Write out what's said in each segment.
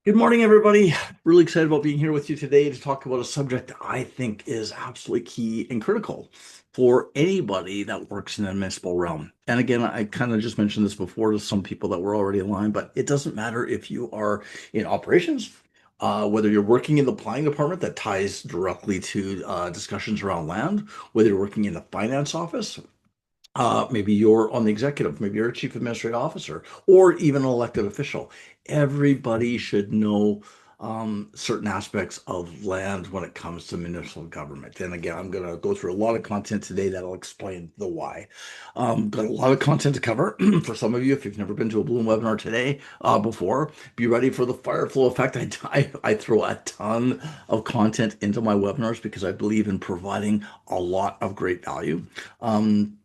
Good morning, everybody. Really excited about being here with you today to talk about a subject that I think is absolutely key and critical for anybody that works in the municipal realm. And again, I kind of just mentioned this before to some people that were already in line, but it doesn't matter if you are in operations, whether you're working in the planning department that ties directly to discussions around land, whether you're working in the finance office, maybe you're on the executive, maybe you're a chief administrative officer, or even an elected official. Everybody should know certain aspects of land when it comes to municipal government. And again, I'm going to go through a lot of content today that'll explain the why. Got a lot of content to cover. For some of you, if you've never been to a Bloom webinar today before, be ready for the fire flow effect. I throw a ton of content into my webinars because I believe in providing a lot of great value. Um,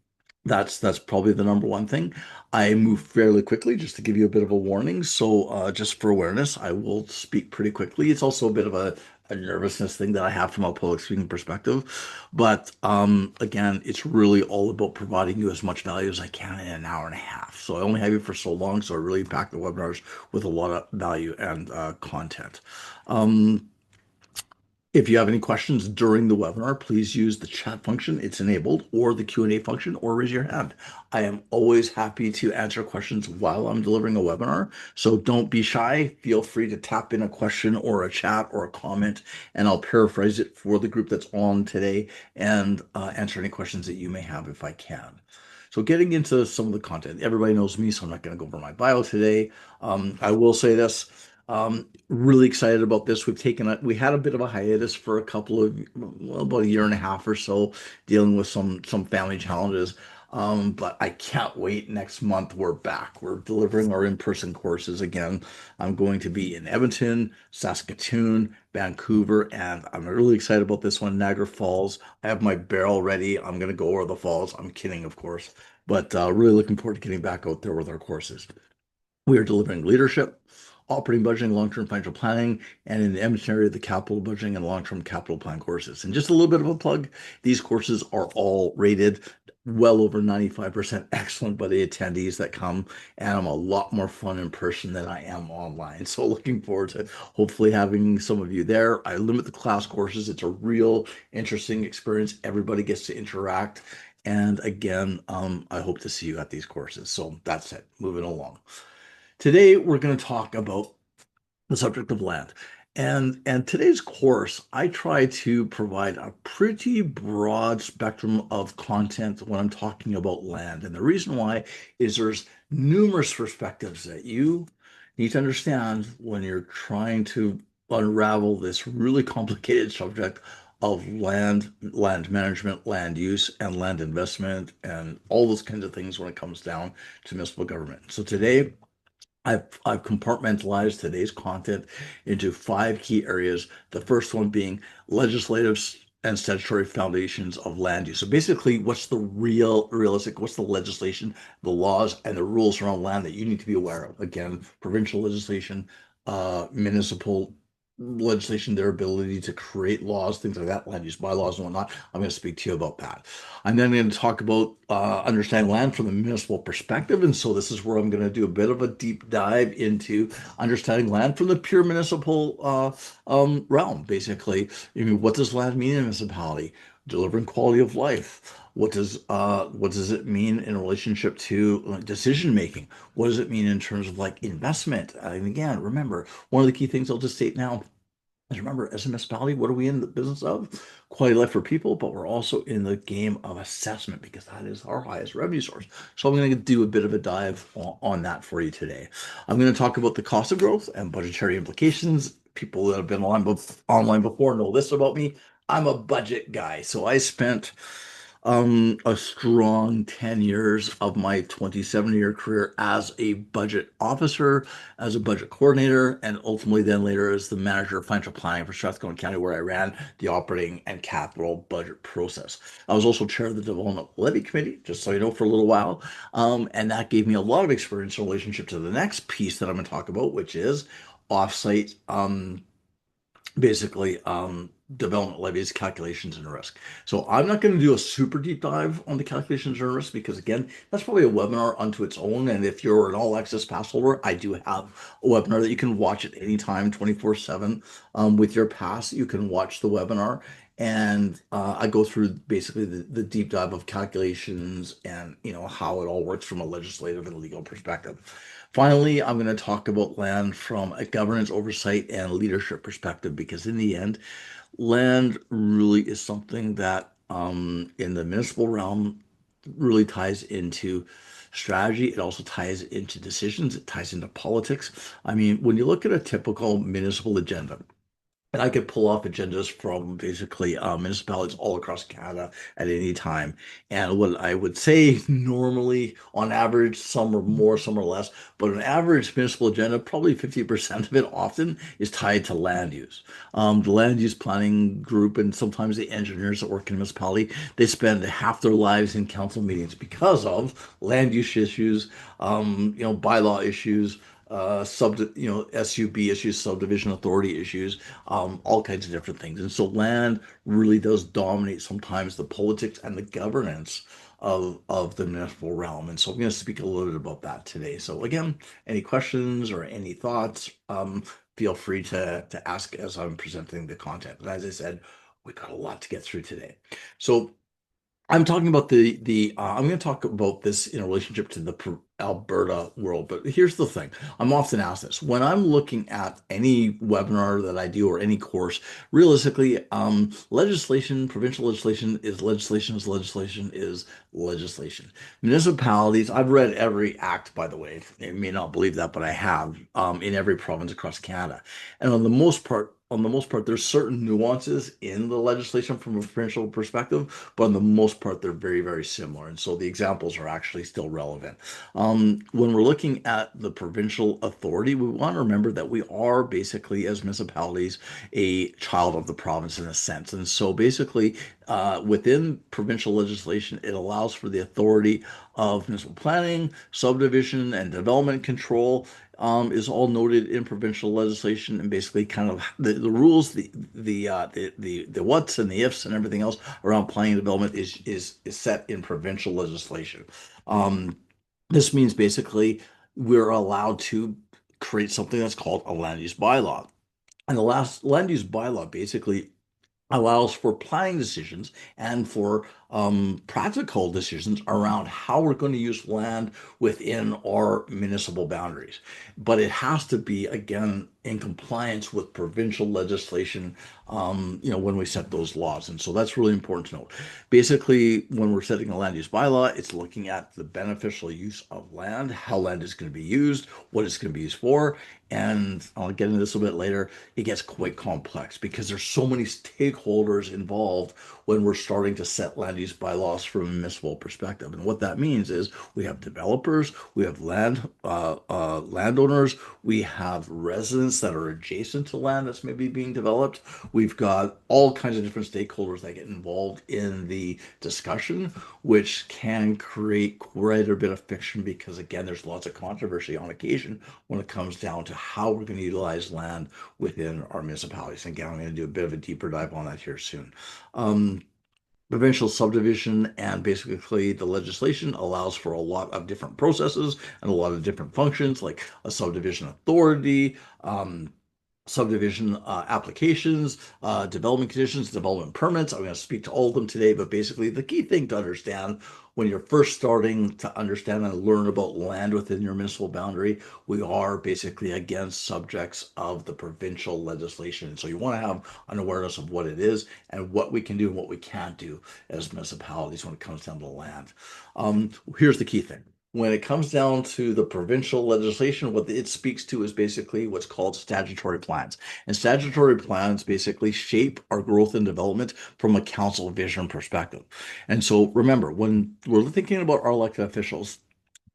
that's probably the number one thing. I move fairly quickly, just to give you a bit of a warning. So, just for awareness, I will speak pretty quickly. It's also a bit of a nervousness thing that I have from a public speaking perspective. But again, it's really all about providing you as much value as I can in an hour and a half. So I only have you for so long, so I really pack the webinars with a lot of value and content. Um, if you have any questions during the webinar, please use the chat function. It's enabled, or the Q&A function, or raise your hand. I am always happy to answer questions while I'm delivering a webinar. So don't be shy. Feel free to tap in a question or a chat or a comment, and I'll paraphrase it for the group that's on today and answer any questions that you may have if I can. So getting into some of the content, everybody knows me, so I'm not going to go over my bio today. I will say this. Really excited about this. We had a bit of a hiatus for a couple of, well, about a year and a half or so, dealing with some family challenges. But I can't wait. Next month we're back. We're delivering our in-person courses again. I'm going to be in Edmonton, Saskatoon, Vancouver, and I'm really excited about this one, Niagara Falls. I have my barrel ready. I'm going to go over the falls. I'm kidding, of course, but really looking forward to getting back out there with our courses. We are delivering leadership, operating budgeting, long-term financial planning, and in the Edmonton area, the capital budgeting and long-term capital plan courses. And just a little bit of a plug, these courses are all rated well over 95% excellent by the attendees that come, and I'm a lot more fun in person than I am online. So looking forward to hopefully having some of you there. I limit the class courses. It's a real interesting experience. Everybody gets to interact. And again, I hope to see you at these courses. So that's it. Moving along. Today, we're going to talk about the subject of land. And today's course, I try to provide a pretty broad spectrum of content when I'm talking about land. And the reason why is there's numerous perspectives that you need to understand when you're trying to unravel this really complicated subject of land management, land use, and land investment, and all those kinds of things when it comes down to municipal government. So today, I've compartmentalized today's content into five key areas. The first one being legislative and statutory foundations of land use. So basically, what's the what's the legislation, the laws, and the rules around land that you need to be aware of? Again, provincial legislation, municipal legislation, their ability to create laws, things like that, land use bylaws and whatnot. I'm going to speak to you about that. I'm then going to talk about understanding land from the municipal perspective. And so this is where I'm going to do a bit of a deep dive into understanding land from the pure municipal realm, basically. I mean, what does land mean in a municipality? Delivering quality of life. What does it mean in relationship to decision making? What does it mean in terms of like investment? And again, remember, one of the key things I'll just state now, remember, as a municipality, what are we in the business of? Quality of life for people, but we're also in the game of assessment because that is our highest revenue source. So I'm going to do a bit of a dive on that for you today. I'm going to talk about the cost of growth and budgetary implications. People that have been online before know this about me. I'm a budget guy, so I spent a strong 10 years of my 27-year career as a budget officer, as a budget coordinator, and ultimately then later as the manager of financial planning for Strathcona County, where I ran the operating and capital budget process. I was also chair of the Development Levy Committee, just so you know, for a little while. And that gave me a lot of experience in relationship to the next piece that I'm going to talk about, which is offsite basically development levies, calculations, and risk. So I'm not going to do a super deep dive on the calculations and risk because again, that's probably a webinar unto its own. And if you're an all access pass holder, I do have a webinar that you can watch at any time, 24/7. With your pass, you can watch the webinar. And I go through basically the deep dive of calculations and how it all works from a legislative and legal perspective. Finally, I'm going to talk about land from a governance oversight and leadership perspective because in the end, land really is something that in the municipal realm really ties into strategy. It also ties into decisions. It ties into politics. I mean, when you look at a typical municipal agenda, and I could pull off agendas from basically municipalities all across Canada at any time. And what I would say normally, on average, some are more, some are less, but an average municipal agenda, probably 50% of it often is tied to land use. The land use planning group and sometimes the engineers that work in a municipality, they spend half their lives in council meetings because of land use issues, bylaw issues, SUB issues, subdivision authority issues, all kinds of different things. And so land really does dominate sometimes the politics and the governance of the municipal realm. And so I'm going to speak a little bit about that today. So again, any questions or any thoughts, feel free to ask as I'm presenting the content. And as I said, we got a lot to get through today. So I'm talking about I'm going to talk about this in relationship to the Alberta world, but here's the thing. I'm often asked this when I'm looking at any webinar that I do or any course, realistically, legislation, provincial legislation is legislation is legislation is legislation. Municipalities, I've read every act, by the way. You may not believe that, but I have in every province across Canada. And on the most part, there's certain nuances in the legislation from a provincial perspective, but on the most part, they're very, very similar. And so the examples are actually still relevant. When we're looking at the provincial authority, we want to remember that we are basically, as municipalities, a child of the province in a sense. And so basically, within provincial legislation, it allows for the authority of municipal planning, subdivision, and development control is all noted in provincial legislation, and basically kind of the rules, the what's and the ifs and everything else around planning and development is set in provincial legislation. Um, this means basically we're allowed to create something that's called a land use bylaw. And the last land use bylaw basically allows for planning decisions and for practical decisions around how we're going to use land within our municipal boundaries. But it has to be, again, in compliance with provincial legislation, when we set those laws. And so that's really important to note. Basically, when we're setting a land use bylaw, it's looking at the beneficial use of land, how land is going to be used, what it's going to be used for. And I'll get into this a bit later. It gets quite complex because there's so many stakeholders involved when we're starting to set land use bylaws from a municipal perspective. And what that means is we have developers, we have landowners, we have residents that are adjacent to land that's maybe being developed. We've got all kinds of different stakeholders that get involved in the discussion, which can create quite a bit of friction because, again, there's lots of controversy on occasion when it comes down to how we're going to utilize land within our municipalities. And again, I'm going to do a bit of a deeper dive on that here soon. Um, Provincial subdivision and basically the legislation allows for a lot of different processes and a lot of different functions like a subdivision authority, subdivision applications, development conditions, development permits. I'm going to speak to all of them today, but basically the key thing to understand when you're first starting to understand and learn about land within your municipal boundary, we are basically again subjects of the provincial legislation. So you want to have an awareness of what it is and what we can do and what we can't do as municipalities when it comes down to land. Here's the key thing when it comes down to the provincial legislation, what it speaks to is basically what's called statutory plans. And statutory plans basically shape our growth and development from a council vision perspective. And so remember, when we're thinking about our elected officials,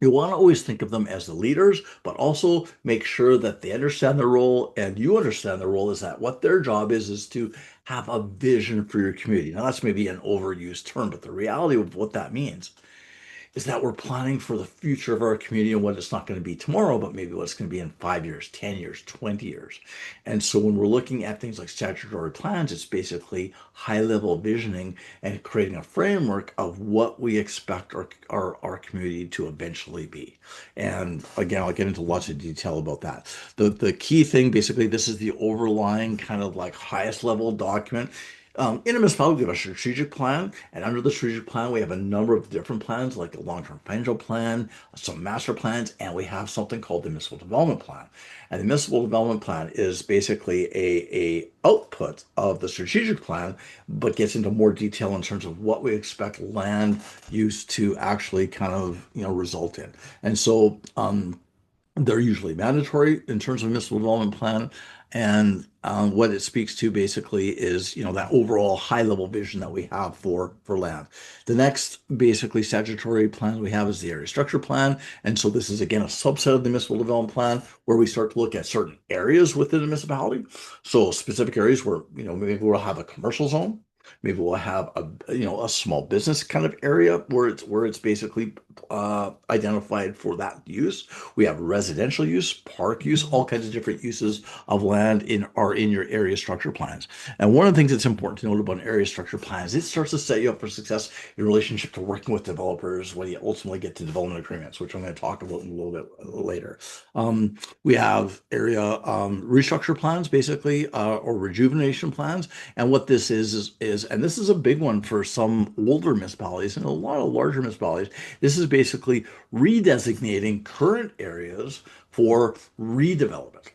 you want to always think of them as the leaders, but also make sure that they understand their role and you understand their role is that what their job is to have a vision for your community. Now, that's maybe an overused term, but the reality of what that means is that we're planning for the future of our community and what it's not going to be tomorrow, but maybe what it's going to be in 5 years, 10 years, 20 years. And so when we're looking at things like statutory plans, it's basically high level visioning and creating a framework of what we expect our community to eventually be. And again, I'll get into lots of detail about that. The key thing, basically, this is the overlying kind of like highest level document. In a municipality, we have a strategic plan, and under the strategic plan, we have a number of different plans, like a long-term financial plan, some master plans, and we have something called the municipal development plan. And the municipal development plan is basically a output of the strategic plan, but gets into more detail in terms of what we expect land use to actually kind of result in. And so they're usually mandatory in terms of municipal development plan. And what it speaks to basically is, that overall high level vision that we have for land. The next basically statutory plan we have is the area structure plan. And so this is again a subset of the municipal development plan where we start to look at certain areas within the municipality. So specific areas where, maybe we'll have a commercial zone. Maybe we'll have a small business kind of area where it's basically identified for that use. We have residential use, park use, all kinds of different uses of land in your area structure plans. And one of the things that's important to note about an area structure plan is it starts to set you up for success in relationship to working with developers when you ultimately get to development agreements, which I'm going to talk about in a little bit later. We have area restructure plans, basically, or rejuvenation plans. And what this is, and this is a big one for some older municipalities and a lot of larger municipalities. This is basically redesignating current areas for redevelopment.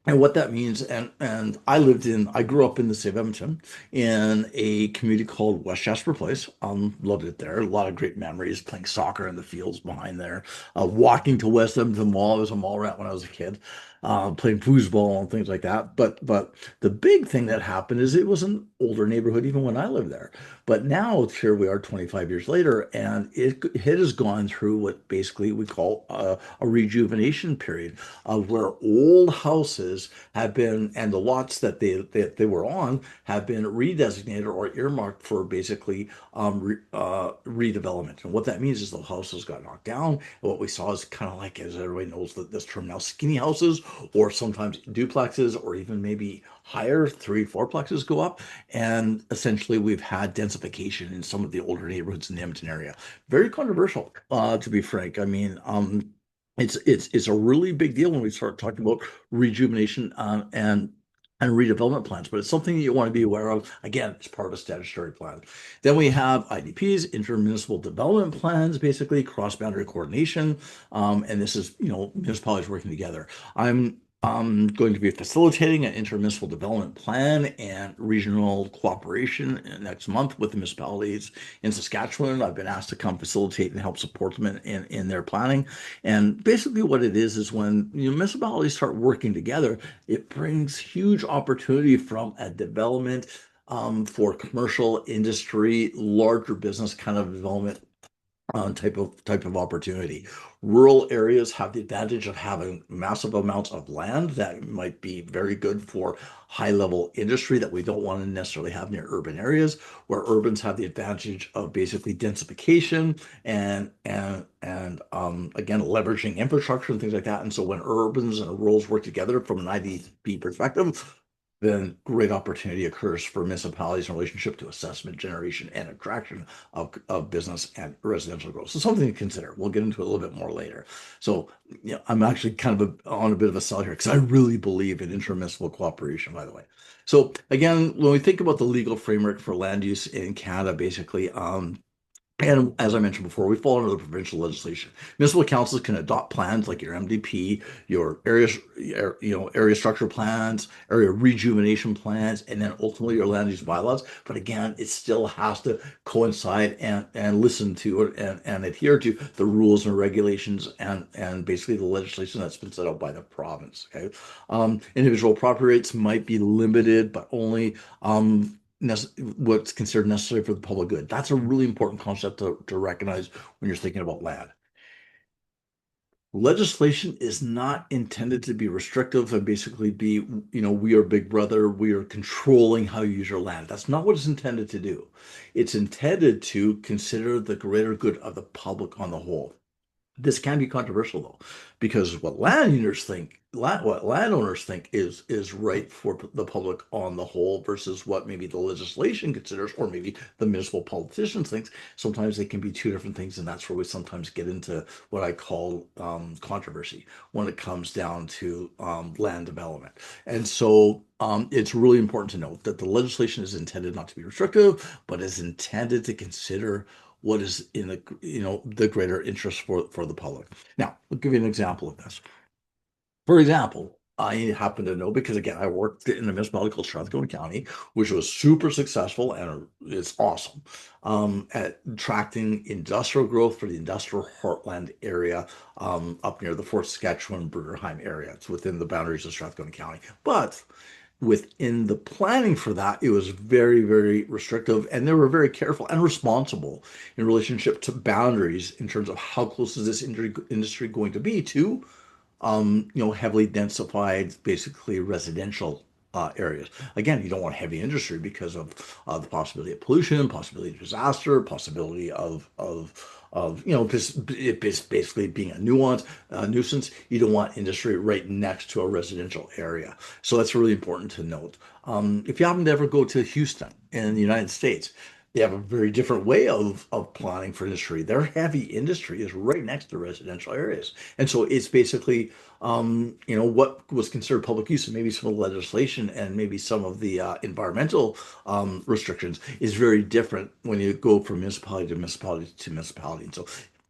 And what that means, and I grew up in the city of Edmonton in a community called West Jasper Place. Loved it there. A lot of great memories playing soccer in the fields behind there. Walking to West Edmonton Mall. I was a mall rat when I was a kid. Playing foosball and things like that. But the big thing that happened is it was an older neighborhood even when I lived there. But now here we are 25 years later, and it has gone through what basically we call a rejuvenation period of where old houses have been, and the lots that they were on have been redesignated or earmarked for basically redevelopment. And what that means is the houses got knocked down. And what we saw is kind of like, as everybody knows, this term now, skinny houses, or sometimes duplexes, or even maybe higher, three, fourplexes go up. And essentially, we've had densification in some of the older neighborhoods in the Edmonton area. Very controversial, to be frank. I mean, it's a really big deal when we start talking about rejuvenation and redevelopment plans, but it's something that you want to be aware of. Again, it's part of a statutory plan. Then we have IDPs, intermunicipal development plans, basically cross-boundary coordination, and this is municipalities working together. I'm going to be facilitating an intermunicipal development plan and regional cooperation next month with the municipalities in Saskatchewan. I've been asked to come facilitate and help support them in their planning. And basically, what it is when municipalities start working together, it brings huge opportunity from a development for commercial industry, larger business kind of development type of opportunity. Rural areas have the advantage of having massive amounts of land that might be very good for high level industry that we don't want to necessarily have near urban areas, where urbans have the advantage of basically densification and again leveraging infrastructure and things like that. And so when urbans and rurals work together from an IDP perspective, then great opportunity occurs for municipalities in relationship to assessment, generation, and attraction of business and residential growth. So something to consider. We'll get into it a little bit more later. So, I'm actually kind of on a bit of a sell here because I really believe in intermunicipal cooperation, by the way. So again, when we think about the legal framework for land use in Canada, basically, and as I mentioned before, we fall under the provincial legislation. Municipal councils can adopt plans like your MDP, your area structure plans, area rejuvenation plans, and then ultimately your land use bylaws. But again, it still has to coincide and listen to it and adhere to the rules and regulations and basically the legislation that's been set out by the province. Okay, individual property rates might be limited, but only what's considered necessary for the public good. That's a really important concept to recognize when you're thinking about land. Legislation is not intended to be restrictive and basically be, we are big brother, we are controlling how you use your land. That's not what it's intended to do. It's intended to consider the greater good of the public on the whole. This can be controversial though, because what landowners think is right for the public on the whole versus what maybe the legislation considers, or maybe the municipal politicians think. Sometimes they can be two different things, and that's where we sometimes get into what I call controversy when it comes down to land development. And so it's really important to note that the legislation is intended not to be restrictive, but is intended to consider what is in the greater interest for the public. Now, I'll give you an example of this. For example, I happen to know because again, I worked in a municipality called Strathcona County, which was super successful and it's awesome at attracting industrial growth for the industrial heartland area up near the Fort Saskatchewan Bruderheim area. It's within the boundaries of Strathcona County, but within the planning for that, it was very, very restrictive, and they were very careful and responsible in relationship to boundaries in terms of how close is this industry going to be to heavily densified, basically residential areas. Again, you don't want heavy industry because of the possibility of pollution, possibility of disaster, possibility of it basically being a nuisance. You don't want industry right next to a residential area. So that's really important to note. If you happen to ever go to Houston in the United States, they have a very different way of planning for industry. Their heavy industry is right next to residential areas. And so it's basically, what was considered public use and maybe some of the legislation and maybe some of the environmental restrictions is very different when you go from municipality to municipality to municipality. And so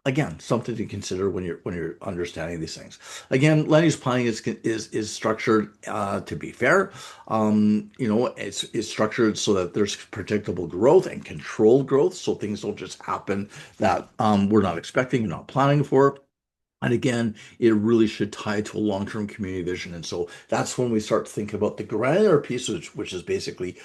again, something to consider when you're understanding these things. Again, land use planning is structured to be fair. It's structured so that there's predictable growth and controlled growth, so things don't just happen that we're not expecting and not planning for. And again, it really should tie to a long-term community vision. And so that's when we start to think about the granular piece, which is basically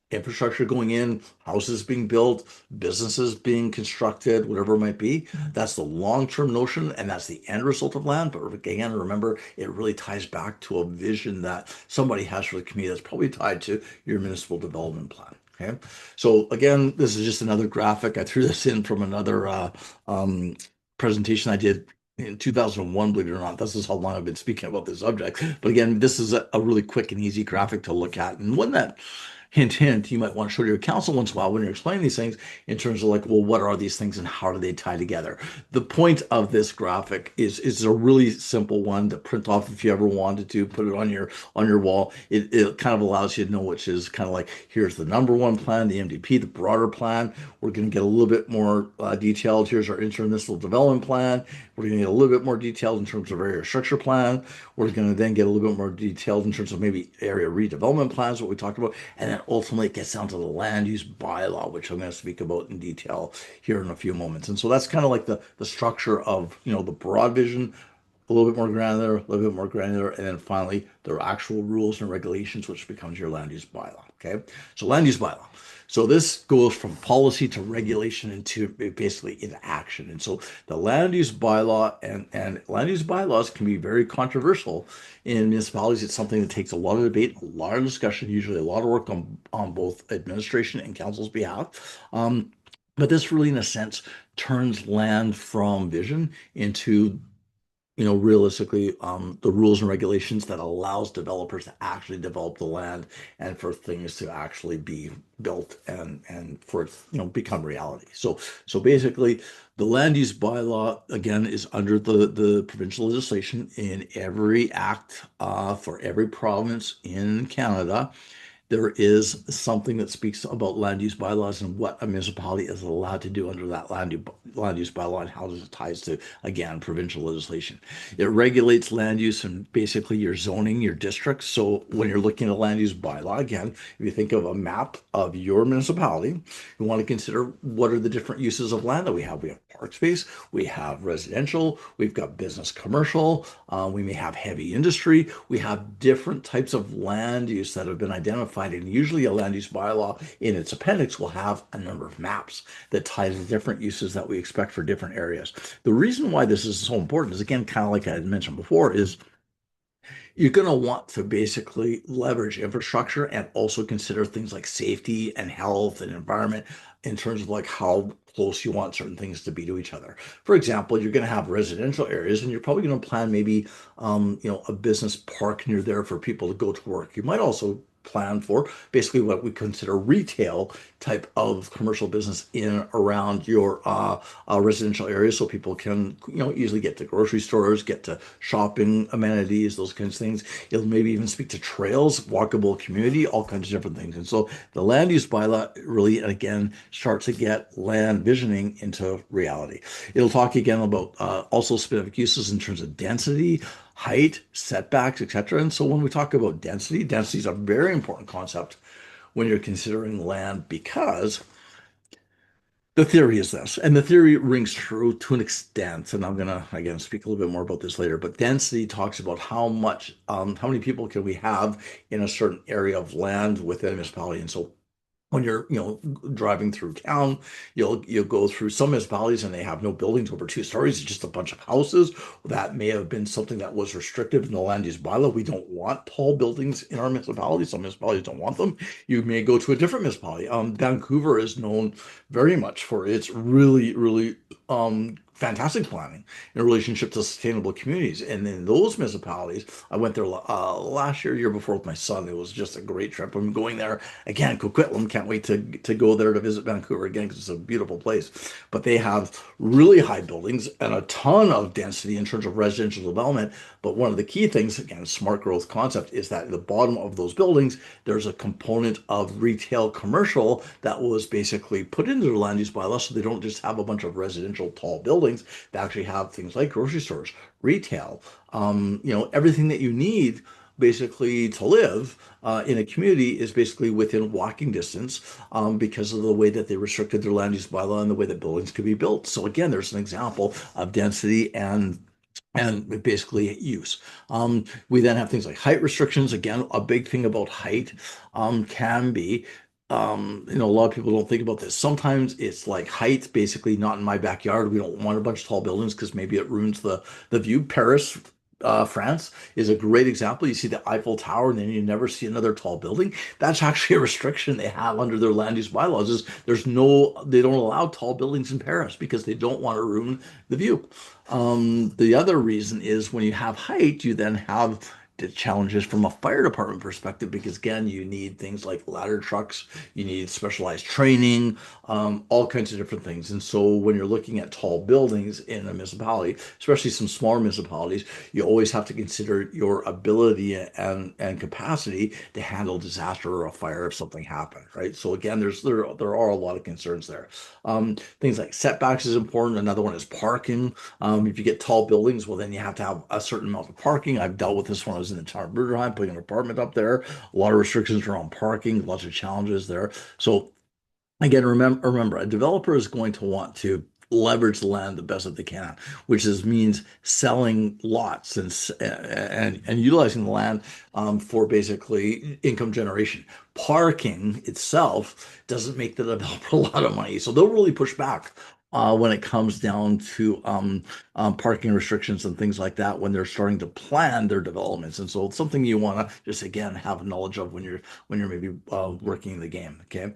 infrastructure going in, houses being built, businesses being constructed, whatever it might be. That's the long-term notion, and that's the end result of land. But again, remember, it really ties back to a vision that somebody has for the community that's probably tied to your municipal development plan. Okay. So again, this is just another graphic. I threw this in from another um, presentation I did in 2001, believe it or not. This is how long I've been speaking about this subject. But again, this is a really quick and easy graphic to look at. And one that, hint, hint, you might want to show to your counsel once in a while when you're explaining these things in terms of like, well, what are these things and how do they tie together? The point of this graphic is a really simple one to print off if you ever wanted to put it on your wall. It kind of allows you to know, which is kind of like, here's the number one plan, the MDP, the broader plan. We're going to get a little bit more detailed. Here's our intermunicipal development plan. We're going to get a little bit more detailed in terms of area structure plan. We're going to then get a little bit more detailed in terms of maybe area redevelopment plans, what we talked about. And then ultimately it gets down to the land use bylaw, which I'm going to speak about in detail here in a few moments. And so that's kind of like the structure of, the broad vision, a little bit more granular, a little bit more granular, and then finally there are actual rules and regulations, which becomes your land use bylaw. Okay, so land use bylaw. So this goes from policy to regulation into basically into action. And so the land use bylaw and land use bylaws can be very controversial in municipalities. It's something that takes a lot of debate, a lot of discussion, usually a lot of work on both administration and council's behalf. But this really, in a sense, turns land from vision into realistically, the rules and regulations that allows developers to actually develop the land and for things to actually be built and for it, become reality. So basically, the land use bylaw again is under the provincial legislation in every act for every province in Canada. There is something that speaks about land use bylaws and what a municipality is allowed to do under that land use bylaw and how it ties to, again, provincial legislation. It regulates land use and basically your zoning, your districts. So when you're looking at a land use bylaw, again, if you think of a map of your municipality, you want to consider what are the different uses of land that we have. We have park space, we have residential, we've got business commercial, we may have heavy industry, we have different types of land use that have been identified codified. And usually a land use bylaw in its appendix will have a number of maps that tie to different uses that we expect for different areas. The reason why this is so important is, again, kind of like I had mentioned before, is you're going to want to basically leverage infrastructure and also consider things like safety and health and environment in terms of like how close you want certain things to be to each other. For example, you're going to have residential areas and you're probably going to plan maybe a business park near there for people to go to work. You might also plan for basically what we consider retail type of commercial business in around your residential areas so people can easily get to grocery stores, get to shopping amenities, those kinds of things. It'll maybe even speak to trails, walkable community, all kinds of different things. And so the land use bylaw really, again, starts to get land visioning into reality. It'll talk again about also specific uses in terms of density, height, setbacks, etc. And so when we talk about density, density is a very important concept when you're considering land, because the theory is this, and the theory rings true to an extent. And I'm gonna again speak a little bit more about this later. But density talks about how many people can we have in a certain area of land within a municipality. And so when you're driving through town, you'll go through some municipalities and they have no buildings over 2 stories. It's just a bunch of houses. That may have been something that was restrictive in the land use bylaw. We don't want tall buildings in our municipalities. Some municipalities don't want them. You may go to a different municipality. Vancouver is known very much for its really fantastic planning in relationship to sustainable communities. And in those municipalities, I went there last year, year before with my son. It was just a great trip. I'm going there again, Coquitlam. Can't wait to go there to visit Vancouver again because it's a beautiful place. But they have really high buildings and a ton of density in terms of residential development. But one of the key things, again, smart growth concept, is that at the bottom of those buildings, there's a component of retail commercial that was basically put into the land use bylaw, so they don't just have a bunch of residential tall buildings. They actually have things like grocery stores, retail, everything that you need basically to live in a community is basically within walking distance, because of the way that they restricted their land use bylaw and the way that buildings could be built. So again, there's an example of density and basically use. We then have things like height restrictions. Again, a big thing about height can be, a lot of people don't think about this. Sometimes it's like height, basically not in my backyard. We don't want a bunch of tall buildings because maybe it ruins the view. Paris, France is a great example. You see the Eiffel Tower, and then you never see another tall building. That's actually a restriction they have under their land use bylaws. Is they don't allow tall buildings in Paris because they don't want to ruin the view. The other reason is when you have height, you then have the challenges from a fire department perspective because again, you need things like ladder trucks, you need specialized training, all kinds of different things. And so when you're looking at tall buildings in a municipality, especially some smaller municipalities, you always have to consider your ability and capacity to handle disaster or a fire if something happened, right? So again, there are a lot of concerns there. Things like setbacks is important. Another one is parking. If you get tall buildings, well, then you have to have a certain amount of parking. I've dealt with this when I was in the town of Bruderheim, putting an apartment up there. A lot of restrictions around parking, lots of challenges there. So again, remember, a developer is going to want to leverage the land the best that they can, which means selling lots and utilizing the land for basically income generation. Parking itself doesn't make the developer a lot of money, so they'll really push back when it comes down to parking restrictions and things like that when they're starting to plan their developments. And so it's something you want to just again have knowledge of when you're maybe working the game. Okay.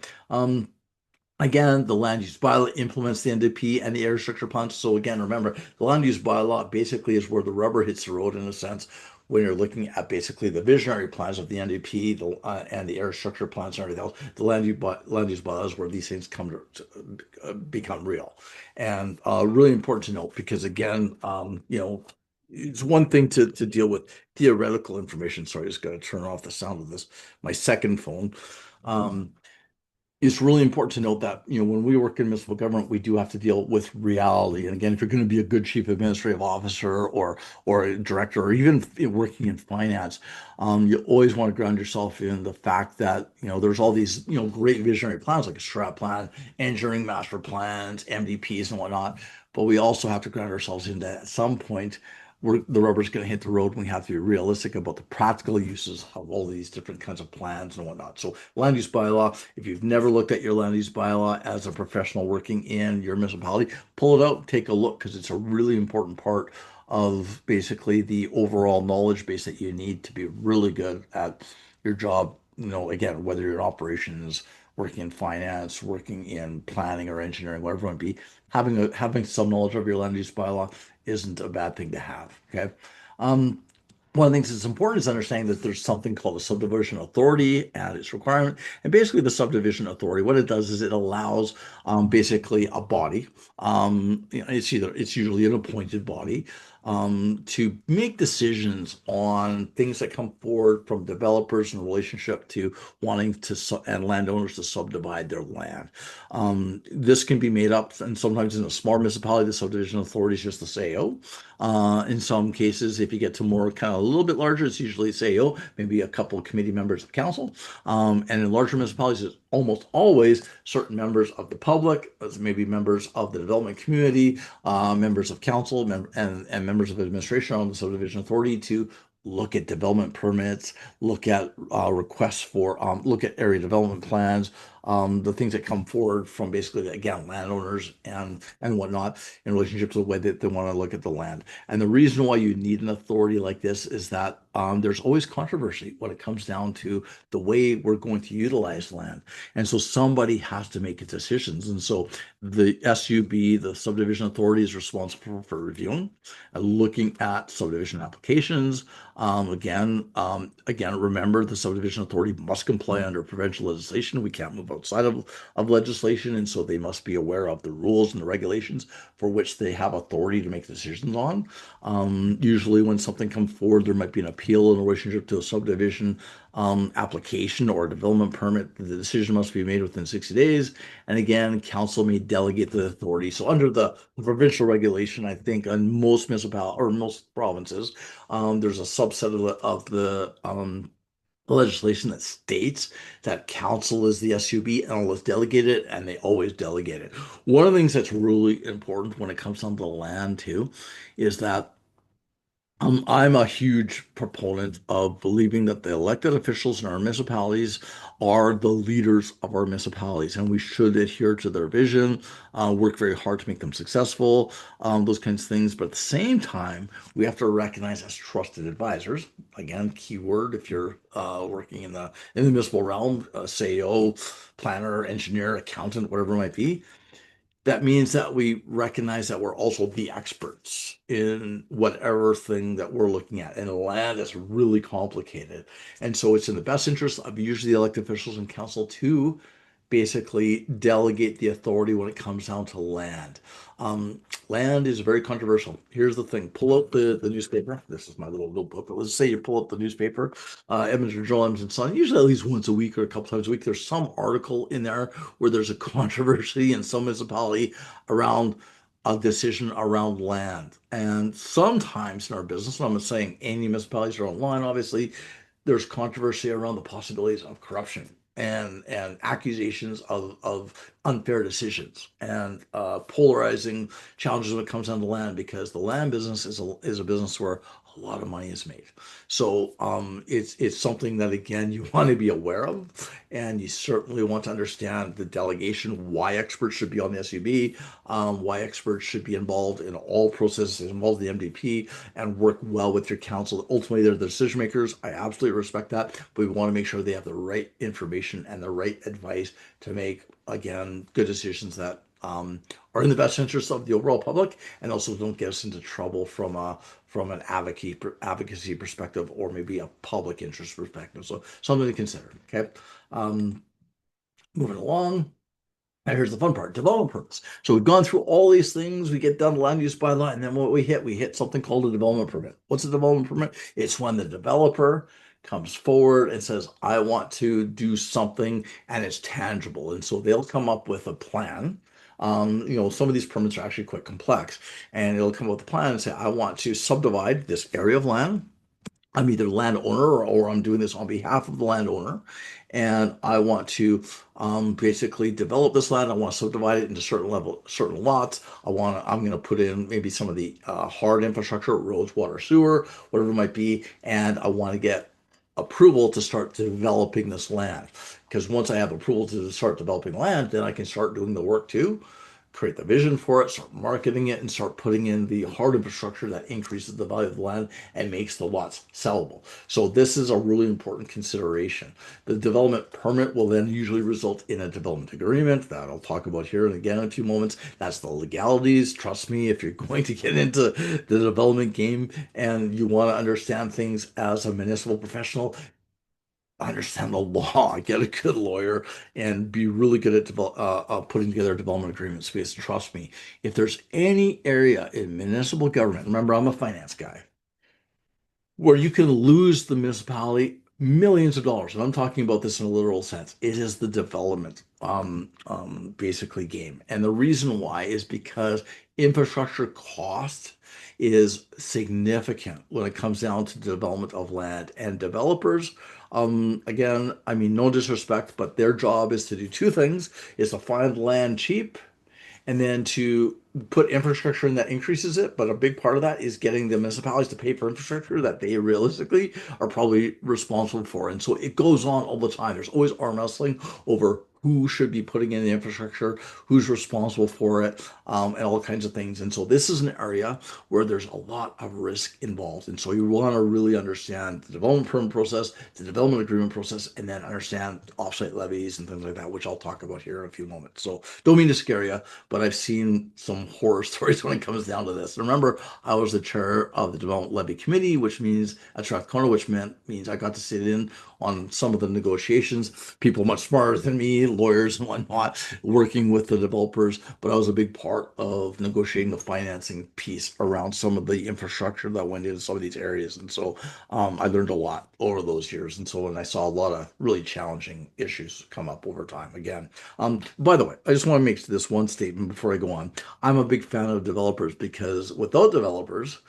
Again, the land use bylaw implements the NDP and the area structure plans. So again, remember, the land use bylaw basically is where the rubber hits the road in a sense when you're looking at basically the visionary plans of the NDP and the area structure plans and everything else. The land use bylaw is where these things come to become real. And really important to note because again, it's one thing to deal with theoretical information. Sorry, I just got to turn off the sound of this, my second phone. Um, it's really important to note that when we work in municipal government, we do have to deal with reality. And again, if you're going to be a good chief administrative officer or a director or even working in finance, you always want to ground yourself in the fact that there's all these great visionary plans like a strat plan, engineering master plans, MDPs, and whatnot. But we also have to ground ourselves into at some point. the rubber's going to hit the road. And we have to be realistic about the practical uses of all these different kinds of plans and whatnot. So land use bylaw, if you've never looked at your land use bylaw as a professional working in your municipality, pull it out, take a look, because it's a really important part of basically the overall knowledge base that you need to be really good at your job. Again, whether you're in operations, working in finance, working in planning or engineering, whatever it might be, having some knowledge of your land use bylaw isn't a bad thing to have. Okay. Um, One of the things that's important is understanding that there's something called a subdivision authority and its requirement. And basically, the subdivision authority, what it does is it allows basically a body. It's usually an appointed body to make decisions on things that come forward from developers in relationship to wanting to and landowners to subdivide their land. This can be made up, and sometimes in a small municipality, the subdivision authority is just the SAO. In some cases, if you get to more kind of a little bit larger, it's usually SAO, maybe a couple of committee members of council. And in larger municipalities, it's almost always certain members of the public, as maybe members of the development community, members of council, and members of administration on the subdivision authority to look at development permits, look at requests for, look at area development plans, the things that come forward from basically, again, landowners and whatnot in relationship to the way that they want to look at the land. And the reason why you need an authority like this is that there's always controversy when it comes down to the way we're going to utilize land. And so somebody has to make decisions. And so the SUB, the subdivision authority, is responsible for reviewing and looking at subdivision applications. Again, remember the subdivision authority must comply under provincial legislation. We can't move outside of legislation, and so they must be aware of the rules and the regulations for which they have authority to make decisions on. Usually, when something comes forward, there might be an appeal in relationship to a subdivision application or a development permit. The decision must be made within 60 days. And again, council may delegate the authority. So under the provincial regulation, I think on most municipal or most provinces, there's a subset of the legislation that states that council is the SUB and always delegate it, and they always delegate it. One of the things that's really important when it comes down to the land too is that I'm a huge proponent of believing that the elected officials in our municipalities are the leaders of our municipalities, and we should adhere to their vision, work very hard to make them successful, those kinds of things. But at the same time, we have to recognize as trusted advisors. Again, keyword if you're working in the municipal realm, CEO, planner, engineer, accountant, whatever it might be, that means that we recognize that we're also the experts in whatever thing that we're looking at. And land is really complicated. And so it's in the best interest of usually the elected officials and council to basically delegate the authority when it comes down to land. Um, Land is very controversial. Here's the thing: pull out the newspaper. This is my little notebook. But let's say you pull up the newspaper, Edmonton Journal, Edmonton Sun. Usually at least once a week or a couple times a week, there's some article in there where there's a controversy in some municipality around a decision around land. And sometimes in our business, and I'm not saying any municipalities are online, obviously, there's controversy around the possibilities of corruption and accusations of unfair decisions and polarizing challenges when it comes down to land, because the land business is a business where a lot of money is made. So it's something that again you want to be aware of, and you certainly want to understand the delegation, why experts should be on the SUB, why experts should be involved in all processes involved in the MDP, and work well with your council. Ultimately, they're the decision makers. I absolutely respect that, but we want to make sure they have the right information and the right advice to make, again, good decisions that are in the best interest of the overall public and also don't get us into trouble from an advocacy perspective or maybe a public interest perspective. So something to consider. Okay. Um, Moving along. Now here's the fun part, development permits. So we've gone through all these things, we get done land use bylaw, and then what we hit something called a development permit. What's a development permit? It's when the developer comes forward and says, I want to do something and it's tangible. And so they'll come up with a plan. Some of these permits are actually quite complex, and it'll come up with a plan and say, I want to subdivide this area of land I'm either landowner or I'm doing this on behalf of the landowner, and I want to basically develop this land. I want to subdivide it into certain lots. I'm going to put in maybe some of the hard infrastructure, roads, water, sewer, whatever it might be, and I want to get approval to start developing this land. Because once I have approval to start developing land, then I can start doing the work too, create the vision for it, start marketing it, and start putting in the hard infrastructure that increases the value of the land and makes the lots sellable. So this is a really important consideration. The development permit will then usually result in a development agreement that I'll talk about here and again in a few moments. That's the legalities. Trust me, if you're going to get into the development game and you want to understand things as a municipal professional, understand the law, get a good lawyer, and be really good at putting together development agreements. Because trust me, if there's any area in municipal government, remember I'm a finance guy, where you can lose the municipality millions of dollars, and I'm talking about this in a literal sense, it is the development basically game. And the reason why is because infrastructure cost is significant when it comes down to development of land and developers. Again, I mean, no disrespect, but their job is to do two things, is to find land cheap and then to put infrastructure in that increases it. But a big part of that is getting the municipalities to pay for infrastructure that they realistically are probably responsible for. And so it goes on all the time. There's always arm wrestling over who should be putting in the infrastructure, who's responsible for it, and all kinds of things. And so this is an area where there's a lot of risk involved. And so you want to really understand the development permit process, the development agreement process, and then understand offsite levies and things like that, which I'll talk about here in a few moments. So don't mean to scare you, but I've seen some horror stories when it comes down to this. And remember, I was the chair of the Development Levy Committee, which means at Strathcona, which means I got to sit in on some of the negotiations. People much smarter than me, lawyers and whatnot, working with the developers. But I was a big part of negotiating the financing piece around some of the infrastructure that went into some of these areas. And so I learned a lot over those years. And so when I saw a lot of really challenging issues come up over time again. By the way, I just want to make this one statement before I go on. I'm a big fan of developers because without developers,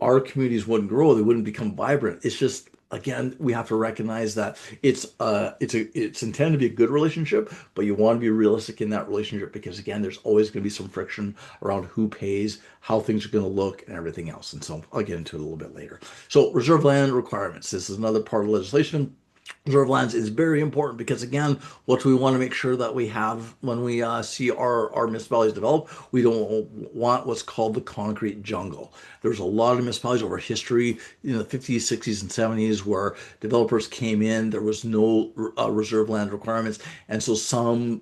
our communities wouldn't grow. They wouldn't become vibrant. It's just, again, we have to recognize that it's intended to be a good relationship, but you want to be realistic in that relationship because again, there's always going to be some friction around who pays, how things are going to look, and everything else. And so I'll get into it a little bit later. So reserve land requirements. This is another part of legislation. Reserve lands is very important because again, what we want to make sure that we have when we see our municipalities develop, we don't want what's called the concrete jungle. There's a lot of municipalities over history in the 50s, 60s, and 70s where developers came in. There was no reserve land requirements, and so some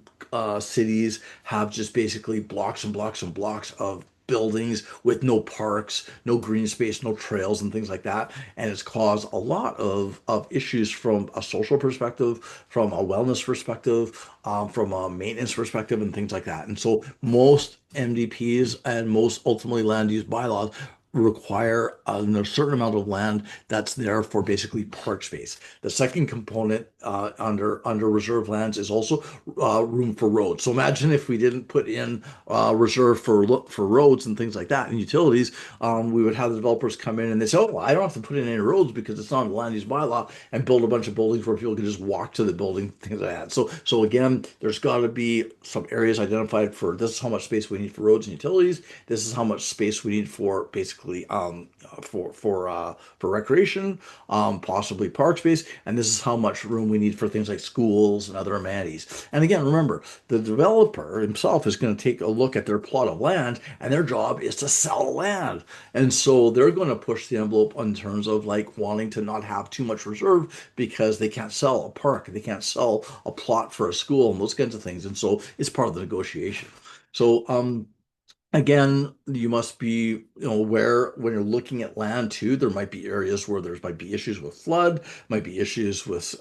cities have just basically blocks and blocks and blocks of buildings with no parks, no green space, no trails, and things like that. And it's caused a lot of issues from a social perspective, from a wellness perspective, from a maintenance perspective, and things like that. And so most MDPs and most ultimately land use bylaws require a certain amount of land that's there for basically park space. The second component under reserve lands is also room for roads. So imagine if we didn't put in reserve for roads and things like that and utilities, we would have the developers come in and they say, "Oh, well, I don't have to put in any roads because it's not a land use bylaw," and build a bunch of buildings where people can just walk to the building, things like that. So again, there's got to be some areas identified for this is how much space we need for roads and utilities. This is how much space we need for basically for recreation, possibly park space, and this is how much room we need for things like schools and other amenities. And again, remember, the developer himself is going to take a look at their plot of land, and their job is to sell land. And so they're going to push the envelope in terms of like wanting to not have too much reserve because they can't sell a park, they can't sell a plot for a school, and those kinds of things. And so it's part of the negotiation. So again, you must be, aware when you're looking at land too. There might be areas where there might be issues with flood, might be issues with,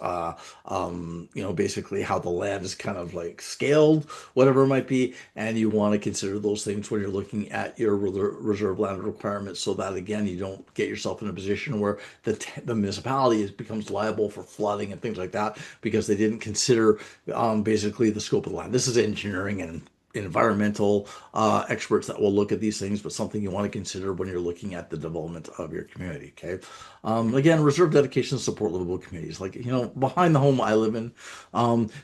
basically how the land is kind of like scaled, whatever it might be, and you want to consider those things when you're looking at your reserve land requirements, so that again you don't get yourself in a position where the municipality becomes liable for flooding and things like that because they didn't consider basically the scope of the land. This is engineering and environmental experts that will look at these things, but something you want to consider when you're looking at the development of your community. Okay. Again, reserve dedication to support livable communities. Like, behind the home I live in,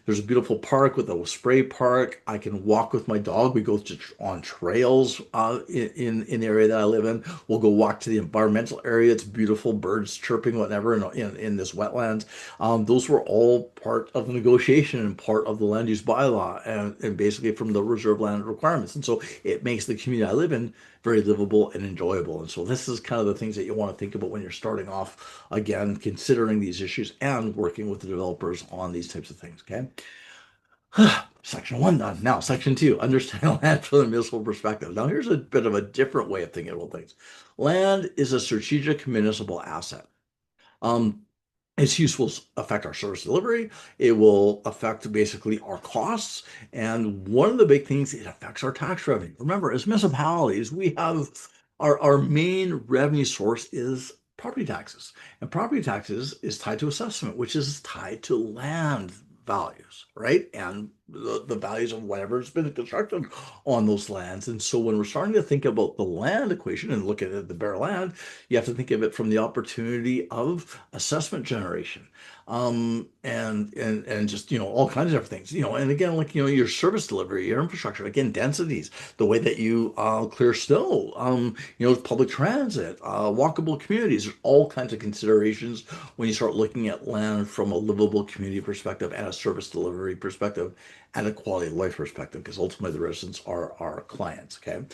there's a beautiful park with a spray park. I can walk with my dog. We go on trails in the area that I live in. We'll go walk to the environmental area. It's beautiful, birds chirping, whatever, in this wetlands. Those were all part of the negotiation and part of the land use bylaw and basically from the reserve land requirements. And so it makes the community I live in very livable and enjoyable. And so this is kind of the things that you want to think about when you're starting off, again, considering these issues and working with the developers on these types of things. Okay. Section one done. Now, section two, understand land from the municipal perspective. Now, here's a bit of a different way of thinking about things. Land is a strategic municipal asset. Um, its use will affect our service delivery. It will affect basically our costs. And one of the big things, it affects our tax revenue. Remember, as municipalities, we have our main revenue source is property taxes. And property taxes is tied to assessment, which is tied to land values, right? And the values of whatever's been constructed on those lands. And so when we're starting to think about the land equation and look at the bare land, you have to think of it from the opportunity of assessment generation, and just all kinds of things. And again, like your service delivery, your infrastructure, again, densities, the way that you clear snow, public transit, walkable communities. There's all kinds of considerations when you start looking at land from a livable community perspective and a service delivery perspective and a quality of life perspective, because ultimately the residents are our clients. Okay.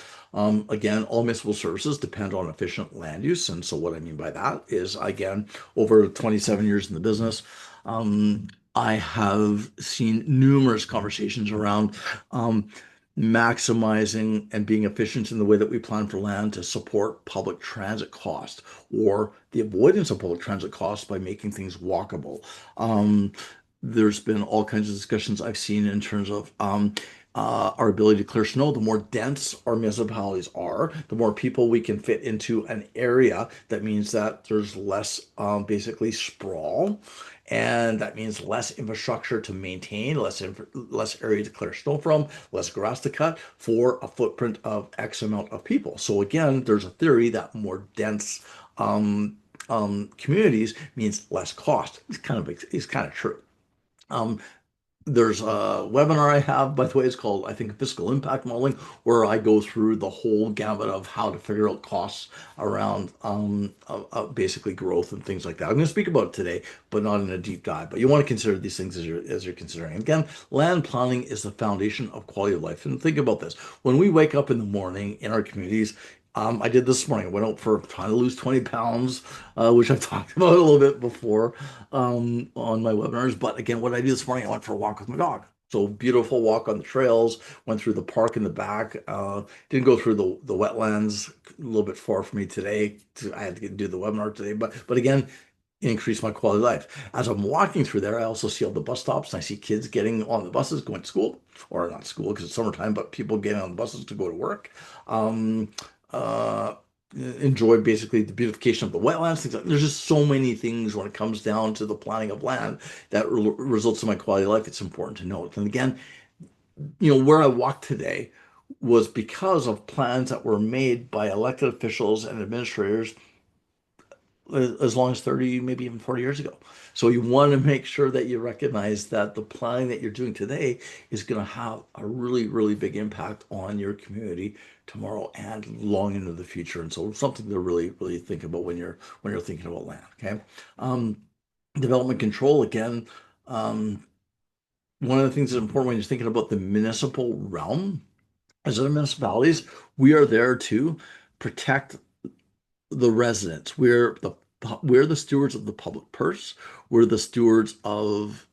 Again, all municipal services depend on efficient land use. And so what I mean by that is, again, over 27 years in the business, I have seen numerous conversations around maximizing and being efficient in the way that we plan for land to support public transit cost or the avoidance of public transit costs by making things walkable. There's been all kinds of discussions I've seen in terms of our ability to clear snow. The more dense our municipalities are, the more people we can fit into an area. That means that there's less basically sprawl, and that means less infrastructure to maintain, less area to clear snow from, less grass to cut for a footprint of X amount of people. So again, there's a theory that more dense communities means less cost. It's kind of true. Um, there's a webinar I have, by the way, it's called, I think, Fiscal Impact Modeling, where I go through the whole gamut of how to figure out costs around basically growth and things like that. I'm going to speak about it today, but not in a deep dive. But you want to consider these things as you're considering. Again, land planning is the foundation of quality of life. And think about this. When we wake up in the morning in our communities, I did this morning. I went out for trying to lose 20 pounds, which I've talked about a little bit before on my webinars. But again, what I did this morning, I went for a walk with my dog. So beautiful walk on the trails, went through the park in the back, didn't go through the wetlands, a little bit far for me today. I had to do the webinar today, but again, increase my quality of life. As I'm walking through there, I also see all the bus stops and I see kids getting on the buses going to school, or not school because it's summertime, but people getting on the buses to go to work. Um, uh, enjoy basically the beautification of the wetlands. Things like there's just so many things when it comes down to the planning of land that results in my quality of life. It's important to note. And again, where I walked today was because of plans that were made by elected officials and administrators as long as 30, maybe even 40 years ago. So you want to make sure that you recognize that the planning that you're doing today is going to have a really, really big impact on your community tomorrow and long into the future. And so something to really, really think about when you're thinking about land. Okay. Um, Development control again. Um, One of the things that's important when you're thinking about the municipal realm, as in municipalities, we are there to protect the residents. We're the stewards of the public purse. We're the stewards of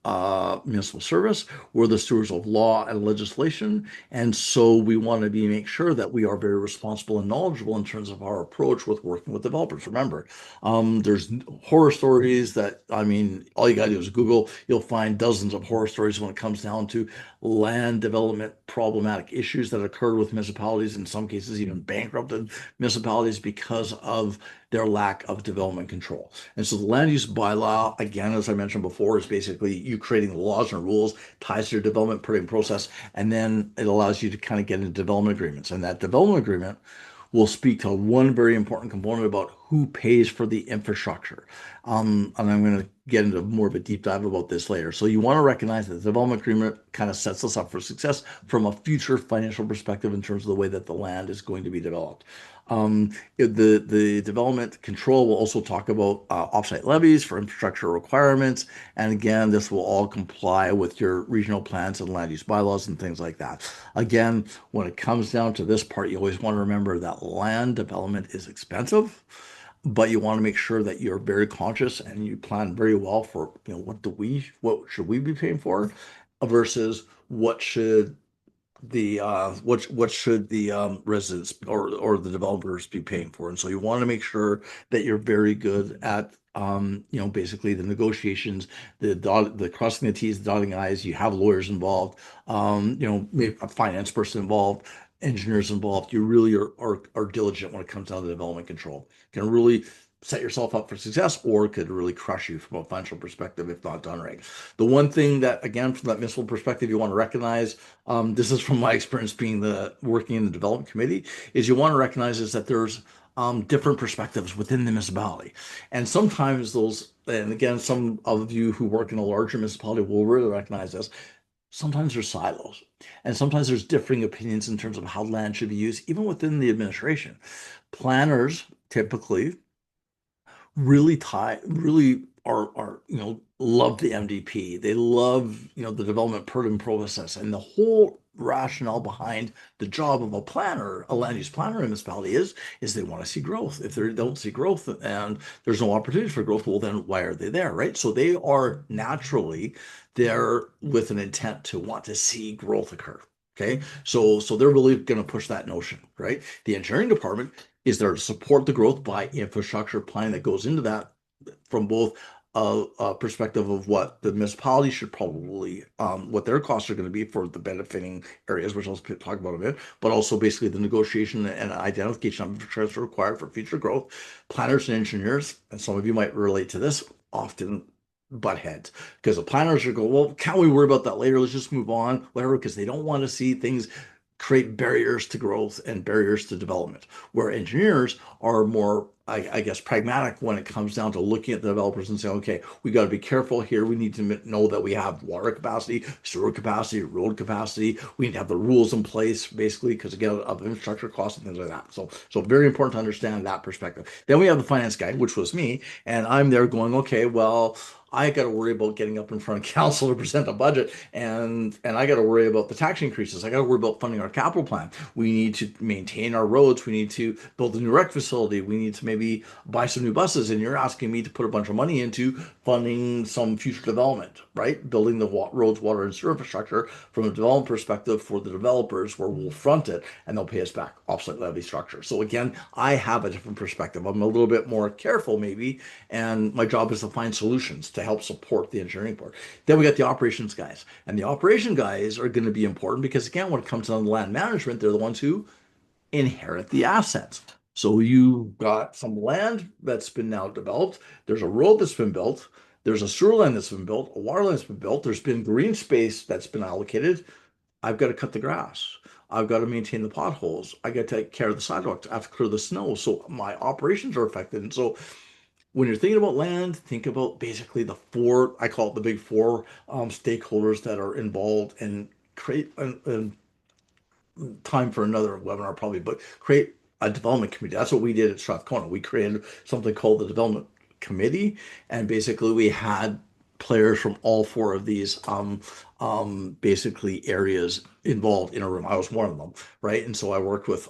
municipal service. We're the stewards of law and legislation. And so we want to make sure that we are very responsible and knowledgeable in terms of our approach with working with developers. Remember, there's horror stories that, I mean, all you got to do is Google. You'll find dozens of horror stories when it comes down to land development problematic issues that occurred with municipalities, in some cases even bankrupted municipalities because of their lack of development control. And so the land use bylaw, again, as I mentioned before, is basically you creating the laws and rules, ties to your development permitting process, and then it allows you to kind of get into development agreements. And that development agreement will speak to one very important component about who pays for the infrastructure. And I'm going to get into more of a deep dive about this later. So you want to recognize that the development agreement kind of sets us up for success from a future financial perspective in terms of the way that the land is going to be developed. The development control will also talk about offsite levies for infrastructure requirements. And again, this will all comply with your regional plans and land use bylaws and things like that. Again, when it comes down to this part, you always want to remember that land development is expensive, but you want to make sure that you're very conscious and you plan very well for, what should we be paying for versus what should the residents or the developers be paying for? And so you want to make sure that you're very good at basically the negotiations, the crossing the T's, the dotting the I's. You have lawyers involved, maybe a finance person involved, engineers involved. You really are diligent when it comes down to development control. Can really set yourself up for success, or could really crush you from a financial perspective if not done right. The one thing that, again, from that municipal perspective, you want to recognize, this is from my experience being working in the development committee, is you want to recognize is that there's different perspectives within the municipality. And sometimes those, and again, some of you who work in a larger municipality will really recognize this. Sometimes there's silos, and sometimes there's differing opinions in terms of how land should be used, even within the administration. Planners typically really are love the MDP. They love the development permitting process, and the whole rationale behind the job of a planner, a land use planner in a municipality is they want to see growth. If they don't see growth and there's no opportunity for growth, well then why are they there, right? So they are naturally there with an intent to want to see growth occur. Okay, so they're really going to push that notion, right? The engineering department is there to support the growth by infrastructure planning that goes into that from both a perspective of what the municipality should probably, what their costs are going to be for the benefiting areas, which I'll talk about a bit, but also basically the negotiation and identification of infrastructure required for future growth. Planners and engineers, and some of you might relate to this, often butt heads because the planners are going, well, can't we worry about that later? Let's just move on, whatever, because they don't want to see things create barriers to growth and barriers to development, where engineers are more, I guess, pragmatic when it comes down to looking at the developers and saying, okay, we got to be careful here. We need to know that we have water capacity, sewer capacity, road capacity. We need to have the rules in place, basically, because again, of infrastructure costs and things like that. So very important to understand that perspective. Then we have the finance guy, which was me, and I'm there going, okay, well, I got to worry about getting up in front of council to present a budget, and I got to worry about the tax increases. I got to worry about funding our capital plan. We need to maintain our roads. We need to build a new rec facility. We need to maybe buy some new buses. And you're asking me to put a bunch of money into funding some future development, right? Building the roads, water, and sewer infrastructure from a development perspective for the developers, where we'll front it and they'll pay us back offset levy structure. So again, I have a different perspective. I'm a little bit more careful maybe, and my job is to find solutions to help support the engineering part. Then we got the operations guys. And the operation guys are going to be important because, again, when it comes to land management, they're the ones who inherit the assets. So you got some land that's been now developed. There's a road that's been built. There's a sewer line that's been built. A water line that's been built. There's been green space that's been allocated. I've got to cut the grass. I've got to maintain the potholes. I got to take care of the sidewalks. I have to clear the snow. So my operations are affected. And so when you're thinking about land, think about basically the four, I call it the big four stakeholders that are involved, and create time for another webinar probably, but create a development committee. That's what we did at Strathcona. We created something called the development committee, and basically we had players from all four of these basically areas involved in a room. I was one of them, right? And so I worked with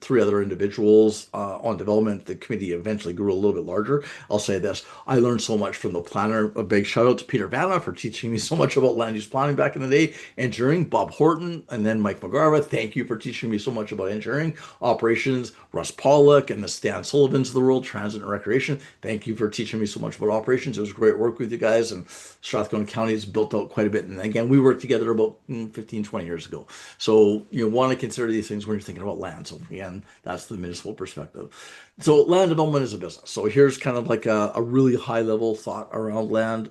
three other individuals on development. The committee eventually grew a little bit larger. I'll say this: I learned so much from the planner. A big shout out to Peter Vanna for teaching me so much about land use planning back in the day. Engineering, Bob Horton, and then Mike McGarva. Thank you for teaching me so much about engineering. Operations, Russ Pollock and the Stan Sullivans of the world. Transit and recreation. Thank you for teaching me so much about operations. It was great work with you guys, and Strathcona County has built helped out quite a bit. And again, we worked together about 15, 20 years ago. So you want to consider these things when you're thinking about land. So again, that's the municipal perspective. So land development is a business. So here's kind of like a really high level thought around land